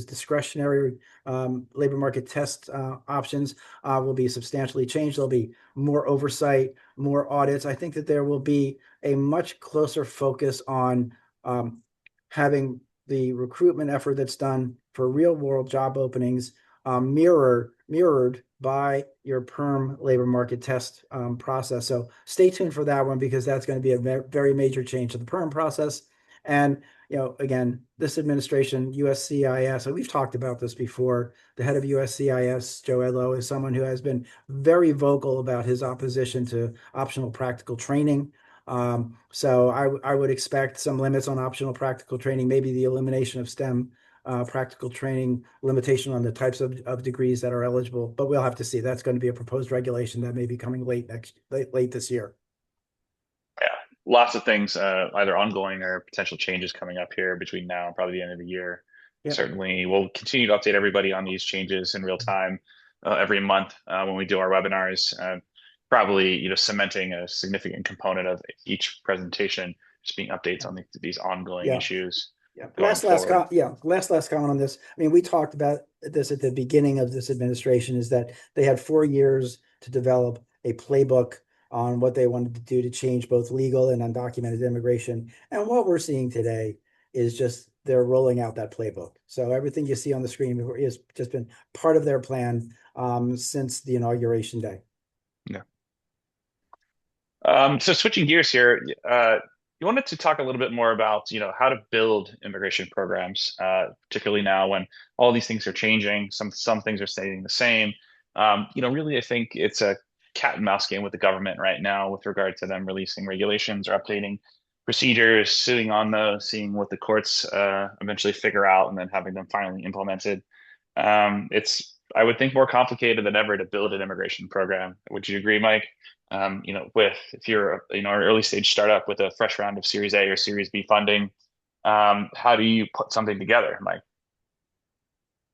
discretionary labor market test options will be substantially changed. There'll be more oversight, more audits. I think that there will be a much closer focus on um, having the recruitment effort that's done for real world job openings mirrored by your perm labor market test process. So stay tuned for that one because that's going to be a very major change to the perm process. And again, this administration, USCIS, and we've talked about this before. The head of USCIS, Joe Elo, is someone who has been very vocal about his opposition to optional practical training. So I would expect some limits on optional practical training, maybe the elimination of STEM practical training, limitation on the types of degrees that are eligible, but we'll have to see. That's going to be a proposed regulation that may be coming late this year.
Yeah, lots of things, either ongoing or potential changes coming up here between now and probably the end of the year.
Yep.
Certainly, we'll continue to update everybody on these changes in real time every month when we do our webinars. Probably, cementing a significant component of each presentation, just being updates on these ongoing
Yeah.
issues.
Yeah.
going forward.
Last comment on this. I mean, we talked about this at the beginning of this administration, is that they had 4 years to develop a playbook on what they wanted to do to change both legal and undocumented immigration. And what we're seeing today is just they're rolling out that playbook. So everything you see on the screen has just been part of their plan since the inauguration day.
Yeah. So switching gears here, you wanted to talk a little bit more about, how to build immigration programs, particularly now when all these things are changing. Some things are staying the same. Really, I think it's a cat and mouse game with the government right now with regard to them releasing regulations or updating procedures, sitting on those, seeing what the courts eventually figure out, and then having them finally implemented. It's, I would think, more complicated than ever to build an immigration program. Would you agree, Mike? With if you're an early stage startup with a fresh round of Series A or Series B funding, how do you put something together, Mike?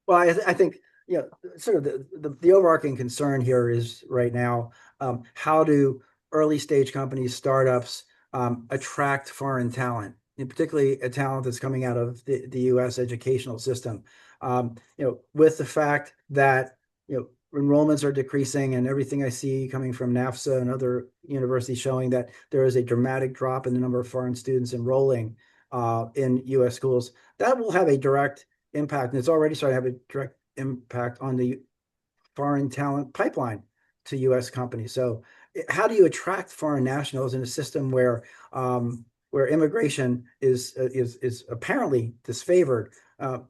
Well, I think sort of the overarching concern here is right now, how do early stage companies, startups, attract foreign talent, and particularly a talent that's coming out of the U.S. educational system. With the fact that enrollments are decreasing, and everything I see coming from NAFSA and other universities showing that there is a dramatic drop in the number of foreign students enrolling in U.S. schools, that will have a direct impact, and it's already starting to have a direct impact on the foreign talent pipeline to U.S. companies. So, how do you attract foreign nationals in a system where immigration is apparently disfavored?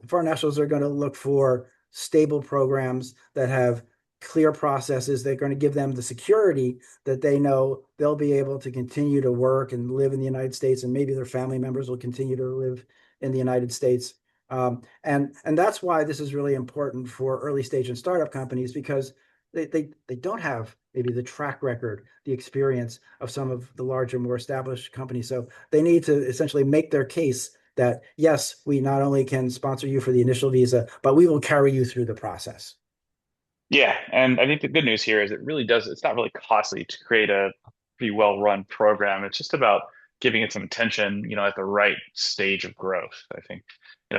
Foreign nationals are going to look for stable programs that have clear processes. They're going to give them the security that they know they'll be able to continue to work and live in the United States, and maybe their family members will continue to live in the United States. And that's why this is really important for early stage and startup companies, because they don't have maybe the track record, the experience of some of the larger, more established companies. So they need to essentially make their case that, yes, we not only can sponsor you for the initial visa, but we will carry you through the process.
Yeah, and I think the good news here is it's not really costly to create a pretty well-run program. It's just about giving it some attention, at the right stage of growth. I think,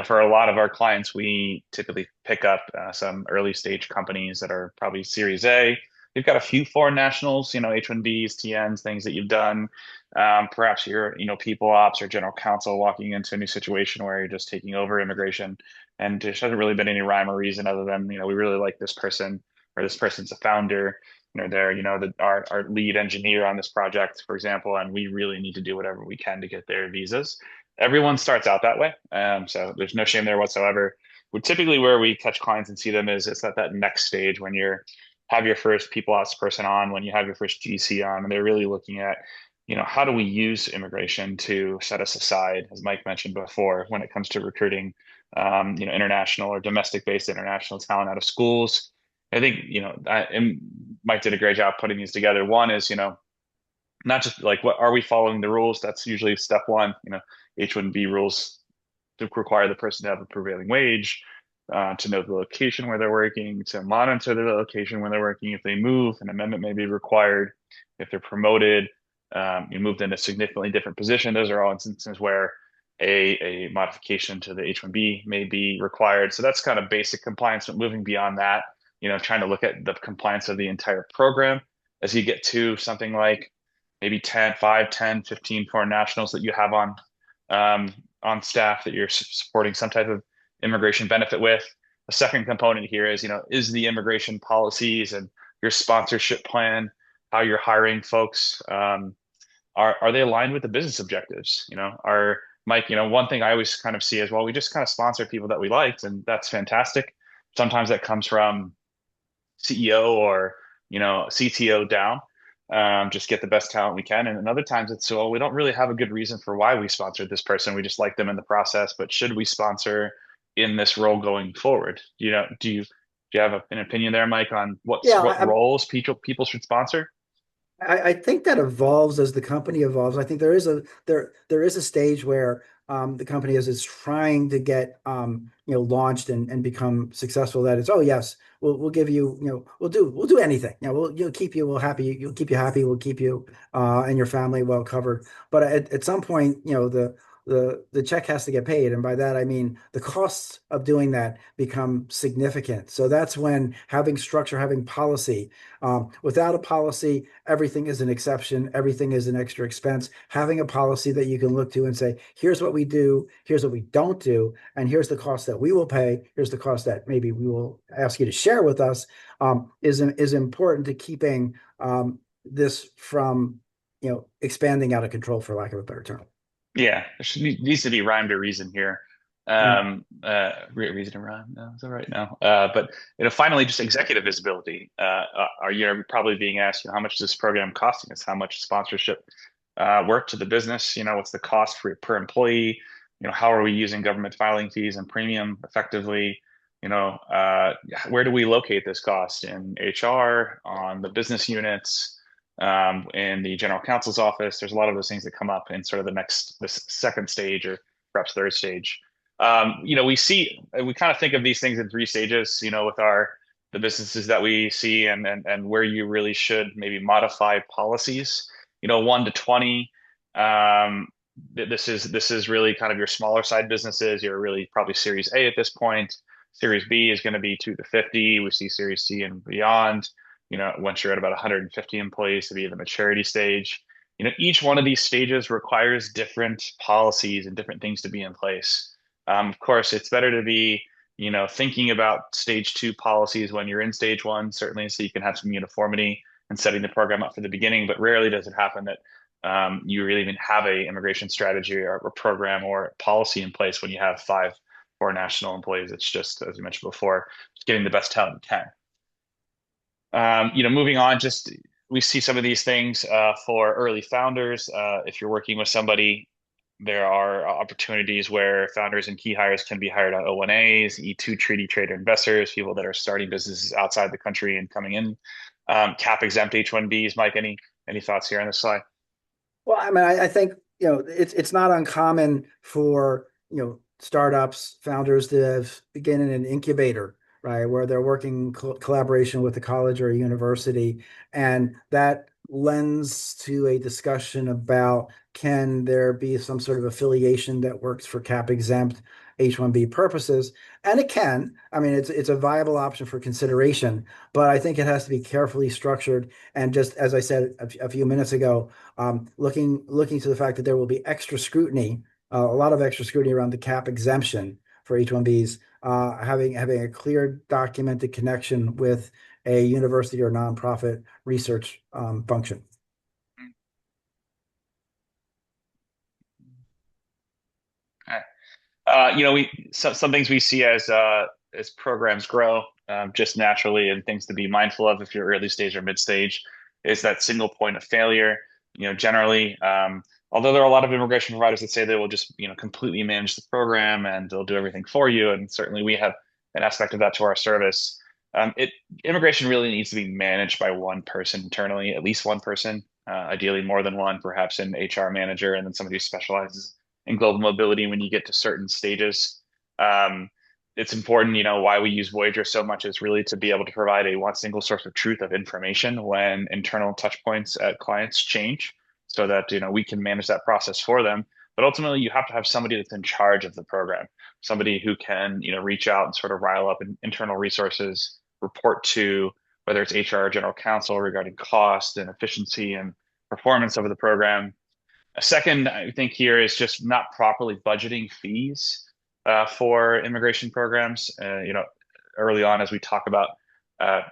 for a lot of our clients, we typically pick up some early stage companies that are probably Series A. You've got a few foreign nationals, H-1Bs, TNs, things that you've done. Perhaps you're, people ops or general counsel walking into a new situation where you're just taking over immigration, and there hasn't really been any rhyme or reason other than, we really like this person, or this person's a founder, they're, our lead engineer on this project, for example, and we really need to do whatever we can to get their visas. Everyone starts out that way. So there's no shame there whatsoever. Typically where we catch clients and see them is it's at that next stage when have your first people ops person on, when you have your first GC on, and they're really looking at, how do we use immigration to set us aside, as Mike mentioned before, when it comes to recruiting, international or domestic based international talent out of schools. I think, and Mike did a great job putting these together. One is, not just like, what are we following the rules? That's usually step one. H-1B rules to require the person to have a prevailing wage, to know the location where they're working, to monitor the location where they're working. If they move, an amendment may be required. If they're promoted, you moved in a significantly different position. Those are all instances where a modification to the H-1B may be required. So that's kind of basic compliance. But moving beyond that, trying to look at the compliance of the entire program as you get to something like maybe 10, 5, 10, 15 foreign nationals that you have on staff that you're supporting some type of immigration benefit with. A second component here is, is the immigration policies and your sponsorship plan, how you're hiring folks, are they aligned with the business objectives? Are Mike, one thing I always kind of see is, well, we just kind of sponsor people that we liked, and that's fantastic. Sometimes that comes from CEO or, CTO down. Just get the best talent we can. And other times it's, so we don't really have a good reason for why we sponsored this person. We just like them in the process, but should we sponsor in this role going forward? Do you have an opinion there, Mike, on
Yeah,
what roles people should sponsor?
I think that evolves as the company evolves. I think there is a stage where the company is trying to get launched and become successful. That it's, oh yes, we'll give you, we'll do anything. We'll keep you happy. We'll keep you and your family well covered. But at some point, the check has to get paid. And by that, I mean the costs of doing that become significant. So that's when having structure, having policy, without a policy, everything is an exception, everything is an extra expense. Having a policy that you can look to and say, here's what we do, here's what we don't do, and here's the cost that we will pay, here's the cost that maybe we will ask you to share with us, is important to keeping this from expanding out of control, for lack of a better term.
Yeah, needs to be rhyme to reason here.
Right.
Reason to rhyme. No, is that right? No. But finally, just executive visibility. Are you probably being asked, how much is this program costing us? How much sponsorship work to the business? What's the cost per employee? How are we using government filing fees and premium effectively? Where do we locate this cost in HR, on the business units? In the general counsel's office. There's a lot of those things that come up in sort of the second stage or perhaps third stage. We kind of think of these things in three stages, with the businesses that we see and where you really should maybe modify policies. 1 to 20. This is really kind of your smaller side businesses. You're really probably Series A at this point. Series B is going to be 2 to 50. We see Series C and beyond. Once you're at about 150 employees to be in the maturity stage. Each one of these stages requires different policies and different things to be in place. Of course, it's better to be, thinking about stage 2 policies when you're in stage 1, certainly, so you can have some uniformity and setting the program up for the beginning. But rarely does it happen that you really even have a immigration strategy or a program or policy in place when you have 5 foreign national employees. It's just, as you mentioned before, just getting the best talent you can. Moving on, just we see some of these things for early founders. If you're working with somebody, there are opportunities where founders and key hires can be hired on O1As, E2 treaty trader investors, people that are starting businesses outside the country and coming in. Cap exempt H1Bs. Mike, any thoughts here on this slide?
Well, I mean, I think it's not uncommon for startups, founders to begin in an incubator, right, where they're working collaboration with a college or a university, and that lends to a discussion about can there be some sort of affiliation that works for cap exempt H-1B purposes, and it can. I mean, it's a viable option for consideration, but I think it has to be carefully structured. And just as I said a few minutes ago, looking to the fact that there will be extra scrutiny, a lot of extra scrutiny around the cap exemption for H-1Bs, having a clear documented connection with a university or nonprofit research function.
Some things we see as programs grow just naturally, and things to be mindful of if you're early stage or mid stage is that single point of failure. Generally, although there are a lot of immigration providers that say they will just completely manage the program and they'll do everything for you, and certainly we have an aspect of that to our service. Immigration really needs to be managed by one person internally, at least one person, ideally more than one, perhaps an HR manager, and then somebody who specializes in global mobility when you get to certain stages. Um, it's important, why we use Voyager so much is really to be able to provide a one single source of truth of information when internal touch points at clients change so that, we can manage that process for them. But ultimately, you have to have somebody that's in charge of the program, somebody who can, reach out and sort of rile up internal resources, report to whether it's HR or general counsel regarding cost and efficiency and performance of the program. A second, I think here is just not properly budgeting fees for immigration programs. Early on, as we talk about, uh,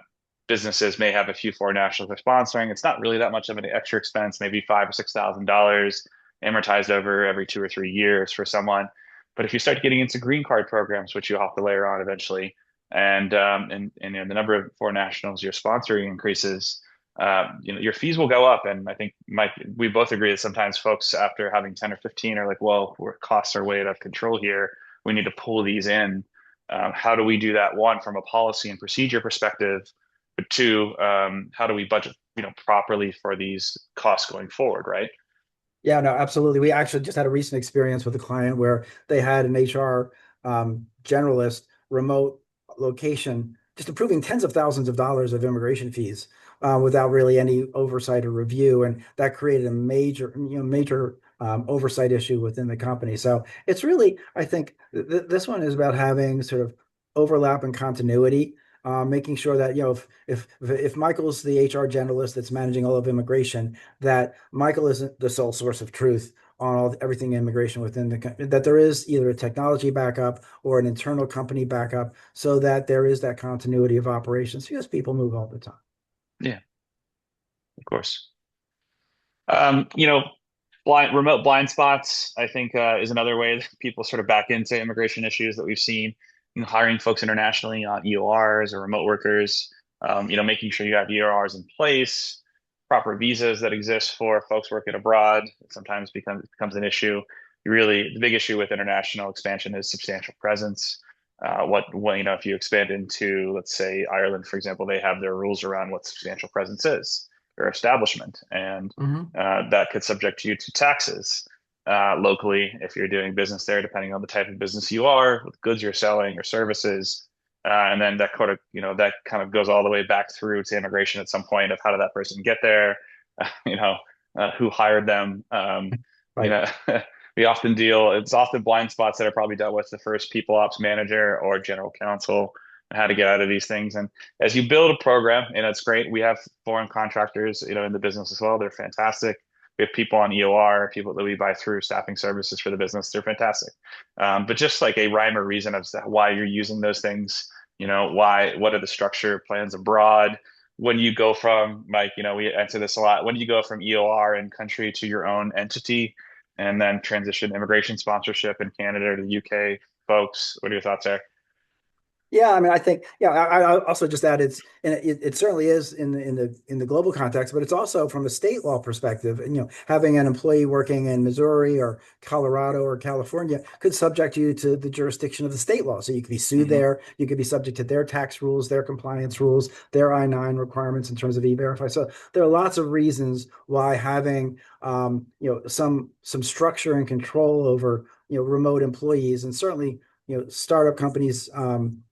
businesses may have a few foreign nationals they're sponsoring. It's not really that much of an extra expense, maybe $5,000 or $6,000 amortized over every 2 or 3 years for someone. But if you start getting into green card programs, which you'll have to layer on eventually, and the number of foreign nationals you're sponsoring increases, your fees will go up. And I think Mike, we both agree that sometimes folks after having 10 or 15 are like, well, costs are way out of control here. We need to pull these in. How do we do that? One, from a policy and procedure perspective, but two, how do we budget, properly for these costs going forward, right?
Yeah, no, absolutely. We actually just had a recent experience with a client where they had an HR generalist remote location just approving tens of thousands of dollars of immigration fees without really any oversight or review, and that created a major oversight issue within the company. So it's really, I think, this one is about having sort of overlap and continuity, making sure that, if Michael's the HR generalist that's managing all of immigration, that Michael isn't the sole source of truth on everything immigration within that there is either a technology backup or an internal company backup, so that there is that continuity of operations because people move all the time.
Yeah, of course. You know, remote blind spots, I think, is another way that people sort of back into immigration issues that we've seen. Hiring folks internationally on EORs or remote workers. Making sure you have EORs in place, proper visas that exist for folks working abroad. It sometimes becomes an issue. Really, the big issue with international expansion is substantial presence. If you expand into, let's say, Ireland, for example, they have their rules around what substantial presence is, their establishment, and
Hmm.
that could subject you to taxes locally if you're doing business there, depending on the type of business you are, what goods you're selling or services. And then that kind of goes all the way back through to immigration at some point of how did that person get there, who hired them. You
Right.
know, it's often blind spots that are probably dealt with the first people ops manager or general counsel, and how to get out of these things. And as you build a program, and it's great, we have foreign contractors, in the business as well. They're fantastic. We have people on EOR, people that we buy through staffing services for the business. They're fantastic. But just like a rhyme or reason of why you're using those things, what are the structure plans abroad? When you go from, Mike, we answer this a lot. When do you go from EOR in country to your own entity and then transition immigration sponsorship in Canada to the UK folks? What are your thoughts there?
Yeah, I mean, I think, yeah, I also just add and it certainly is in the global context, but it's also from a state law perspective. And having an employee working in Missouri or Colorado or California could subject you to the jurisdiction of the state law. So you could be sued
Hmm.
there. You could be subject to their tax rules, their compliance rules, their I-9 requirements in terms of E-Verify. So there are lots of reasons why having some structure and control over remote employees, and certainly startup companies,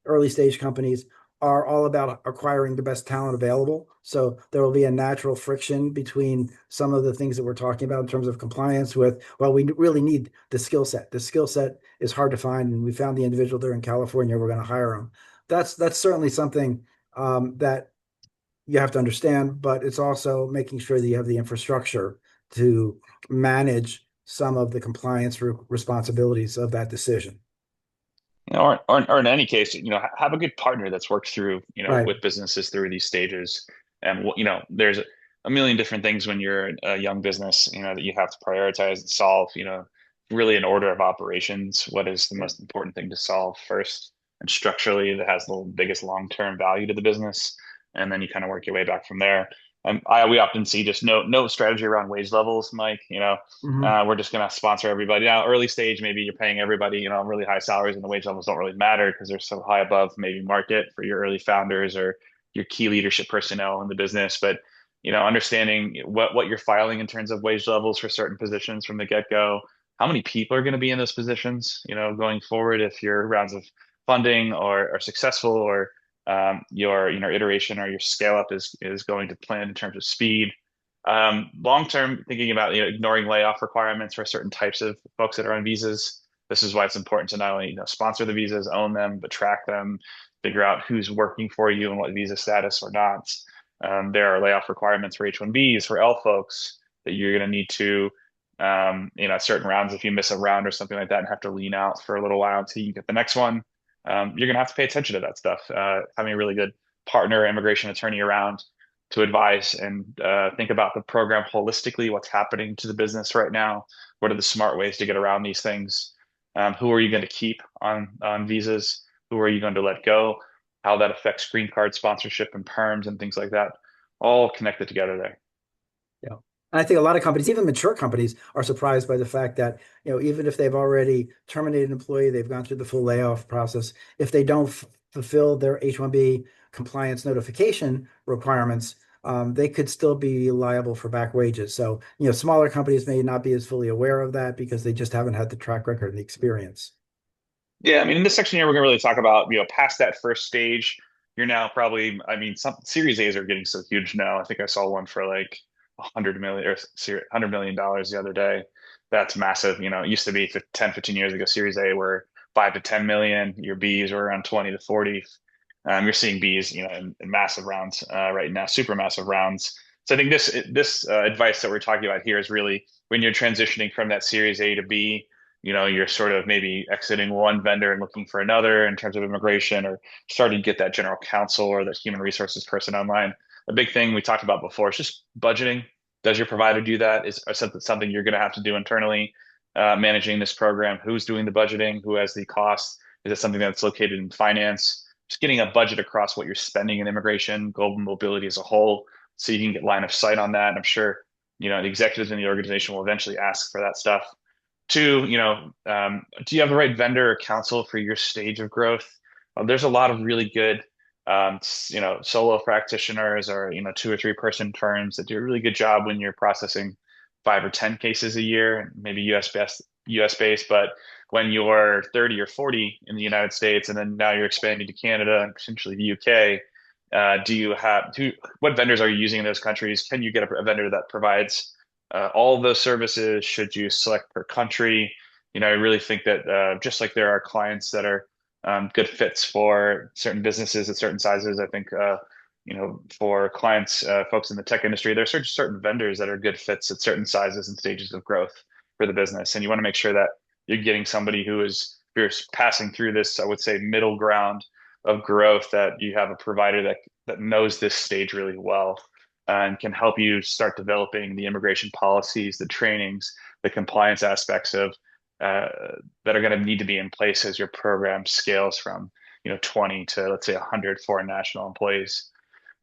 early stage companies are all about acquiring the best talent available. So there will be a natural friction between some of the things that we're talking about in terms of compliance with, well, we really need the skill set. The skill set is hard to find, and we found the individual there in California. We're going to hire them. That's certainly something that you have to understand, but it's also making sure that you have the infrastructure to manage some of the compliance responsibilities of that decision.
Or in any case, have a good partner that's worked through,
Right.
with businesses through these stages. And, there's a million different things when you're a young business, that you have to prioritize and solve, really in order of operations. What is the
Yeah.
most important thing to solve first? And structurally, that has the biggest long-term value to the business. And then you kind of work your way back from there. And we often see just no strategy around wage levels, Mike.
Hmm.
We're just going to sponsor everybody. Now, early stage, maybe you're paying everybody, really high salaries, and the wage levels don't really matter because they're so high above maybe market for your early founders or your key leadership personnel in the business. But, understanding what you're filing in terms of wage levels for certain positions from the get-go, how many people are going to be in those positions, going forward if your rounds of funding are successful, or your iteration or your scale up is going to plan in terms of speed. Long term, thinking about ignoring layoff requirements for certain types of folks that are on visas. This is why it's important to not only sponsor the visas, own them, but track them, figure out who's working for you and what visa status or not. There are layoff requirements for H-1Bs for L folks that you're going to need to, certain rounds. If you miss a round or something like that and have to lean out for a little while until you get the next one, you're going to have to pay attention to that stuff. Having a really good partner, immigration attorney around to advise and think about the program holistically, what's happening to the business right now, what are the smart ways to get around these things, who are you going to keep on visas, who are you going to let go, how that affects green card sponsorship and perms and things like that, all connected together there.
Yeah. And I think a lot of companies, even mature companies, are surprised by the fact that, even if they've already terminated an employee, they've gone through the full layoff process, if they don't fulfill their H-1B compliance notification requirements, they could still be liable for back wages. So, smaller companies may not be as fully aware of that because they just haven't had the track record and the experience.
Yeah, I mean, in this section here, we're going to really talk about, past that first stage. You're now probably, I mean, some Series A's are getting so huge now. I think I saw one for like 100 million or $100 million the other day. That's massive. It used to be 10, 15 years ago, Series A were 5 to 10 million. Your Bs were around 20 to 40. You're seeing Bs, in massive rounds right now, super massive rounds. So I think this advice that we're talking about here is really when you're transitioning from that Series A to B, you're sort of maybe exiting one vendor and looking for another in terms of immigration, or starting to get that general counsel or that human resources person online. A big thing we talked about before is just budgeting. Does your provider do that? Is something you're going to have to do internally, managing this program? Who's doing the budgeting? Who has the cost? Is it something that's located in finance? Just getting a budget across what you're spending in immigration, global mobility as a whole, so you can get line of sight on that. And I'm sure, the executives in the organization will eventually ask for that stuff. Two, do you have the right vendor or counsel for your stage of growth? There's a lot of really good, solo practitioners, or, 2 or 3 person firms that do a really good job when you're processing 5 or 10 cases a year, maybe US based, but when you're 30 or 40 in the United States, and then now you're expanding to Canada and potentially the UK, what vendors are you using in those countries? Can you get a vendor that provides all of those services? Should you select per country? I really think that just like there are clients that are good fits for certain businesses at certain sizes, I think for clients, folks in the tech industry, there are certain vendors that are good fits at certain sizes and stages of growth for the business, and you want to make sure that you're getting somebody who is, if you're passing through this, I would say, middle ground of growth, that you have a provider that knows this stage really well and can help you start developing the immigration policies, the trainings, the compliance aspects of uh, that are going to need to be in place as your program scales from 20 to, let's say, 100 foreign national employees.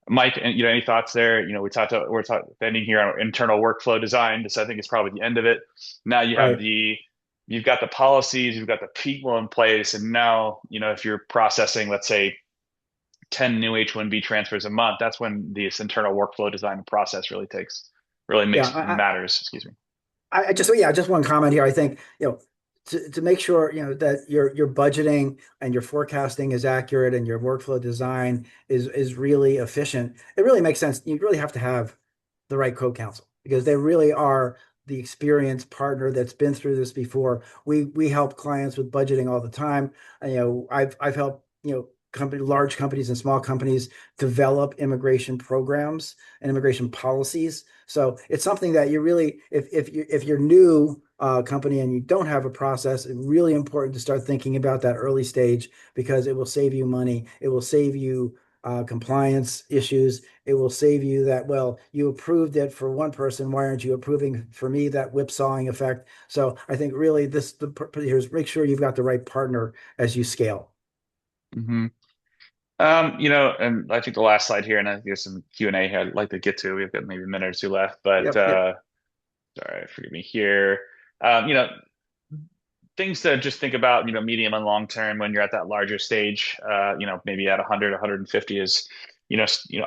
Mike, and any thoughts there? We're talking ending here on internal workflow design. This, I think, is probably the end of it. Now
Right.
you've got the policies, you've got the people in place, and now if you're processing, let's say, 10 new H-1B transfers a month, that's when this internal workflow design process really
Yeah.
matters. Excuse me.
Just one comment here. I think, to make sure, that your budgeting and your forecasting is accurate and your workflow design is really efficient. It really makes sense. You really have to have the right co-counsel because they really are the experienced partner that's been through this before. We help clients with budgeting all the time. I've helped, large companies and small companies develop immigration programs and immigration policies. So it's something that you really, if you're new company and you don't have a process, it's really important to start thinking about that early stage because it will save you money. It will save you compliance issues. It will save you that, well, you approved it for one person. Why aren't you approving for me? That whipsawing effect. So I think really here's make sure you've got the right partner as you scale.
Hmm. And I think the last slide here, and I think there's some Q&A here I'd like to get to. We've got maybe a minute or two left, but
Yep, yep.
sorry, forgive me here. Um, you know, things to just think about, medium and long term when you're at that larger stage, maybe at 100, 150 is,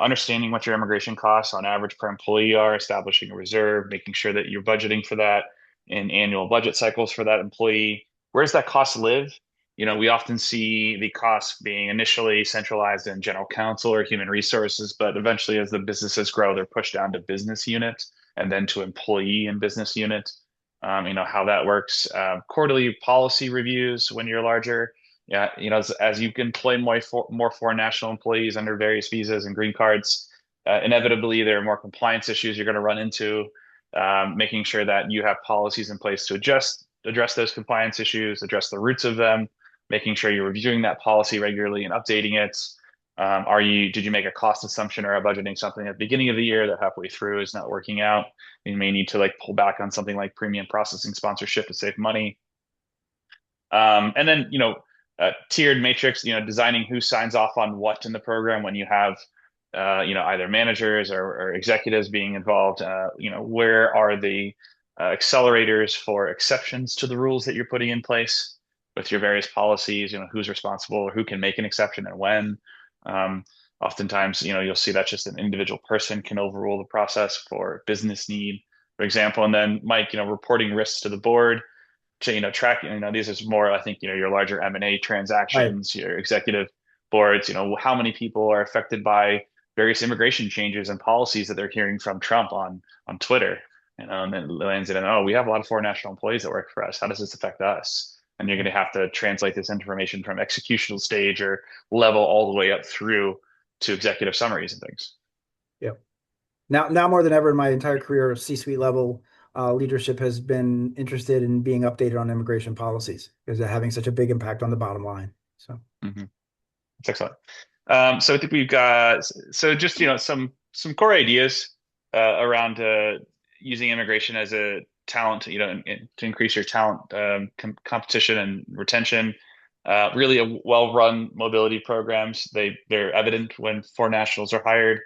understanding what your immigration costs on average per employee are, establishing a reserve, making sure that you're budgeting for that in annual budget cycles for that employee. Where does that cost live? We often see the costs being initially centralized in general counsel or human resources, but eventually as the businesses grow, they're pushed down to business unit and then to employee and business unit. How that works. Quarterly policy reviews when you're larger. Yeah, as you can employ more foreign national employees under various visas and green cards, inevitably there are more compliance issues you're going to run into. Making sure that you have policies in place to address those compliance issues, address the roots of them, making sure you're reviewing that policy regularly and updating it. Did you make a cost assumption or a budgeting something at the beginning of the year that halfway through is not working out? You may need to pull back on something like premium processing sponsorship to save money. And then, tiered matrix, designing who signs off on what in the program when you have, either managers or executives being involved. Where are the accelerators for exceptions to the rules that you're putting in place with your various policies? Who's responsible or who can make an exception and when. Um, Oftentimes, you'll see that just an individual person can overrule the process for business need, for example. And then, Mike, reporting risks to the board to tracking. These is more, I think, your larger M&A
Right.
transactions, your executive boards. How many people are affected by various immigration changes and policies that they're hearing from Trump on Twitter. And then it lands in, oh, we have a lot of foreign national employees that work for us. How does this affect us? And you're going
Yeah.
to have to translate this information from executional stage or level all the way up through to executive summaries and things.
Yeah. Now more than ever in my entire career, C-suite level leadership has been interested in being updated on immigration policies because they're having such a big impact on the bottom line. So,
Mm-hmm. That's excellent. So I think we've got just some core ideas around using immigration as a talent, to increase your talent competition and retention. Really, a well-run mobility programs. They're evident when foreign nationals are hired.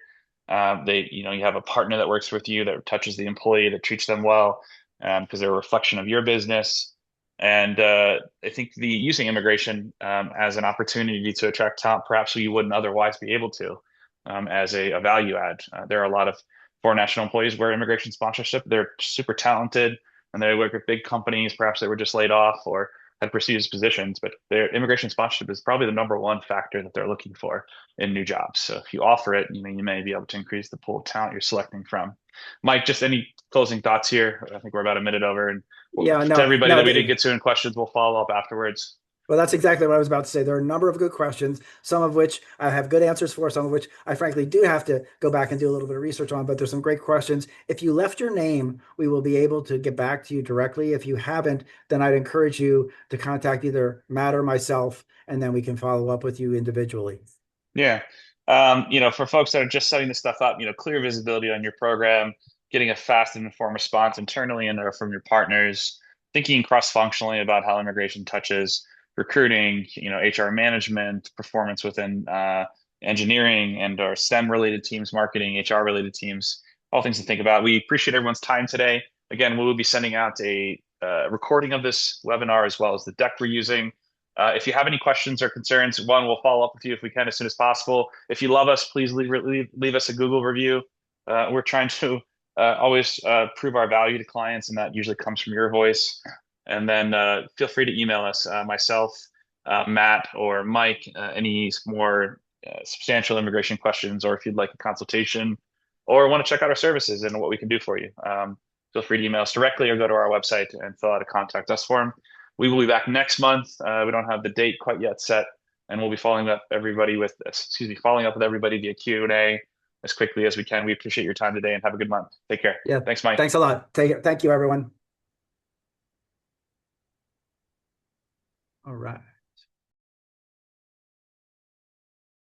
You have a partner that works with you that touches the employee, that treats them well, because they're a reflection of your business. And I think the using immigration as an opportunity to attract talent, perhaps you wouldn't otherwise be able to, as a value add. There are a lot of foreign national employees where immigration sponsorship, they're super talented and they work with big companies, perhaps they were just laid off or had prestigious positions, but their immigration sponsorship is probably the number one factor that they're looking for in new jobs. So if you offer it, you may be able to increase the pool of talent you're selecting from. Mike, just any closing thoughts here? I think we're about a minute over, and
yeah,
to
no,
everybody
no.
that we didn't get to in questions, we'll follow up afterwards.
Well, that's exactly what I was about to say. There are a number of good questions, some of which I have good answers for, some of which I frankly do have to go back and do a little bit of research on, but there's some great questions. If you left your name, we will be able to get back to you directly. If you haven't, then I'd encourage you to contact either Matt or myself, and then we can follow up with you individually.
Yeah. For folks that are just setting this stuff up, clear visibility on your program, getting a fast and informed response internally and or from your partners, thinking cross-functionally about how immigration touches recruiting, HR management, performance within engineering and our STEM related teams, marketing, HR related teams, all things to think about. We appreciate everyone's time today. Again, we will be sending out a recording of this webinar as well as the deck we're using. If you have any questions or concerns, one, we'll follow up with you if we can as soon as possible. If you love us, please leave us a Google review. We're trying to always prove our value to clients, and that usually comes from your voice. And then feel free to email us, myself, Matt, or Mike, any more substantial immigration questions, or if you'd like a consultation or want to check out our services and what we can do for you. Feel free to email us directly or go to our website and fill out a contact us form. We will be back next month. We don't have the date quite yet set, and we'll be following up with everybody via Q&A as quickly as we can. We appreciate your time today and have a good month. Take care.
Yeah,
Thanks, Mike.
thanks a lot. Thank you, everyone. All right.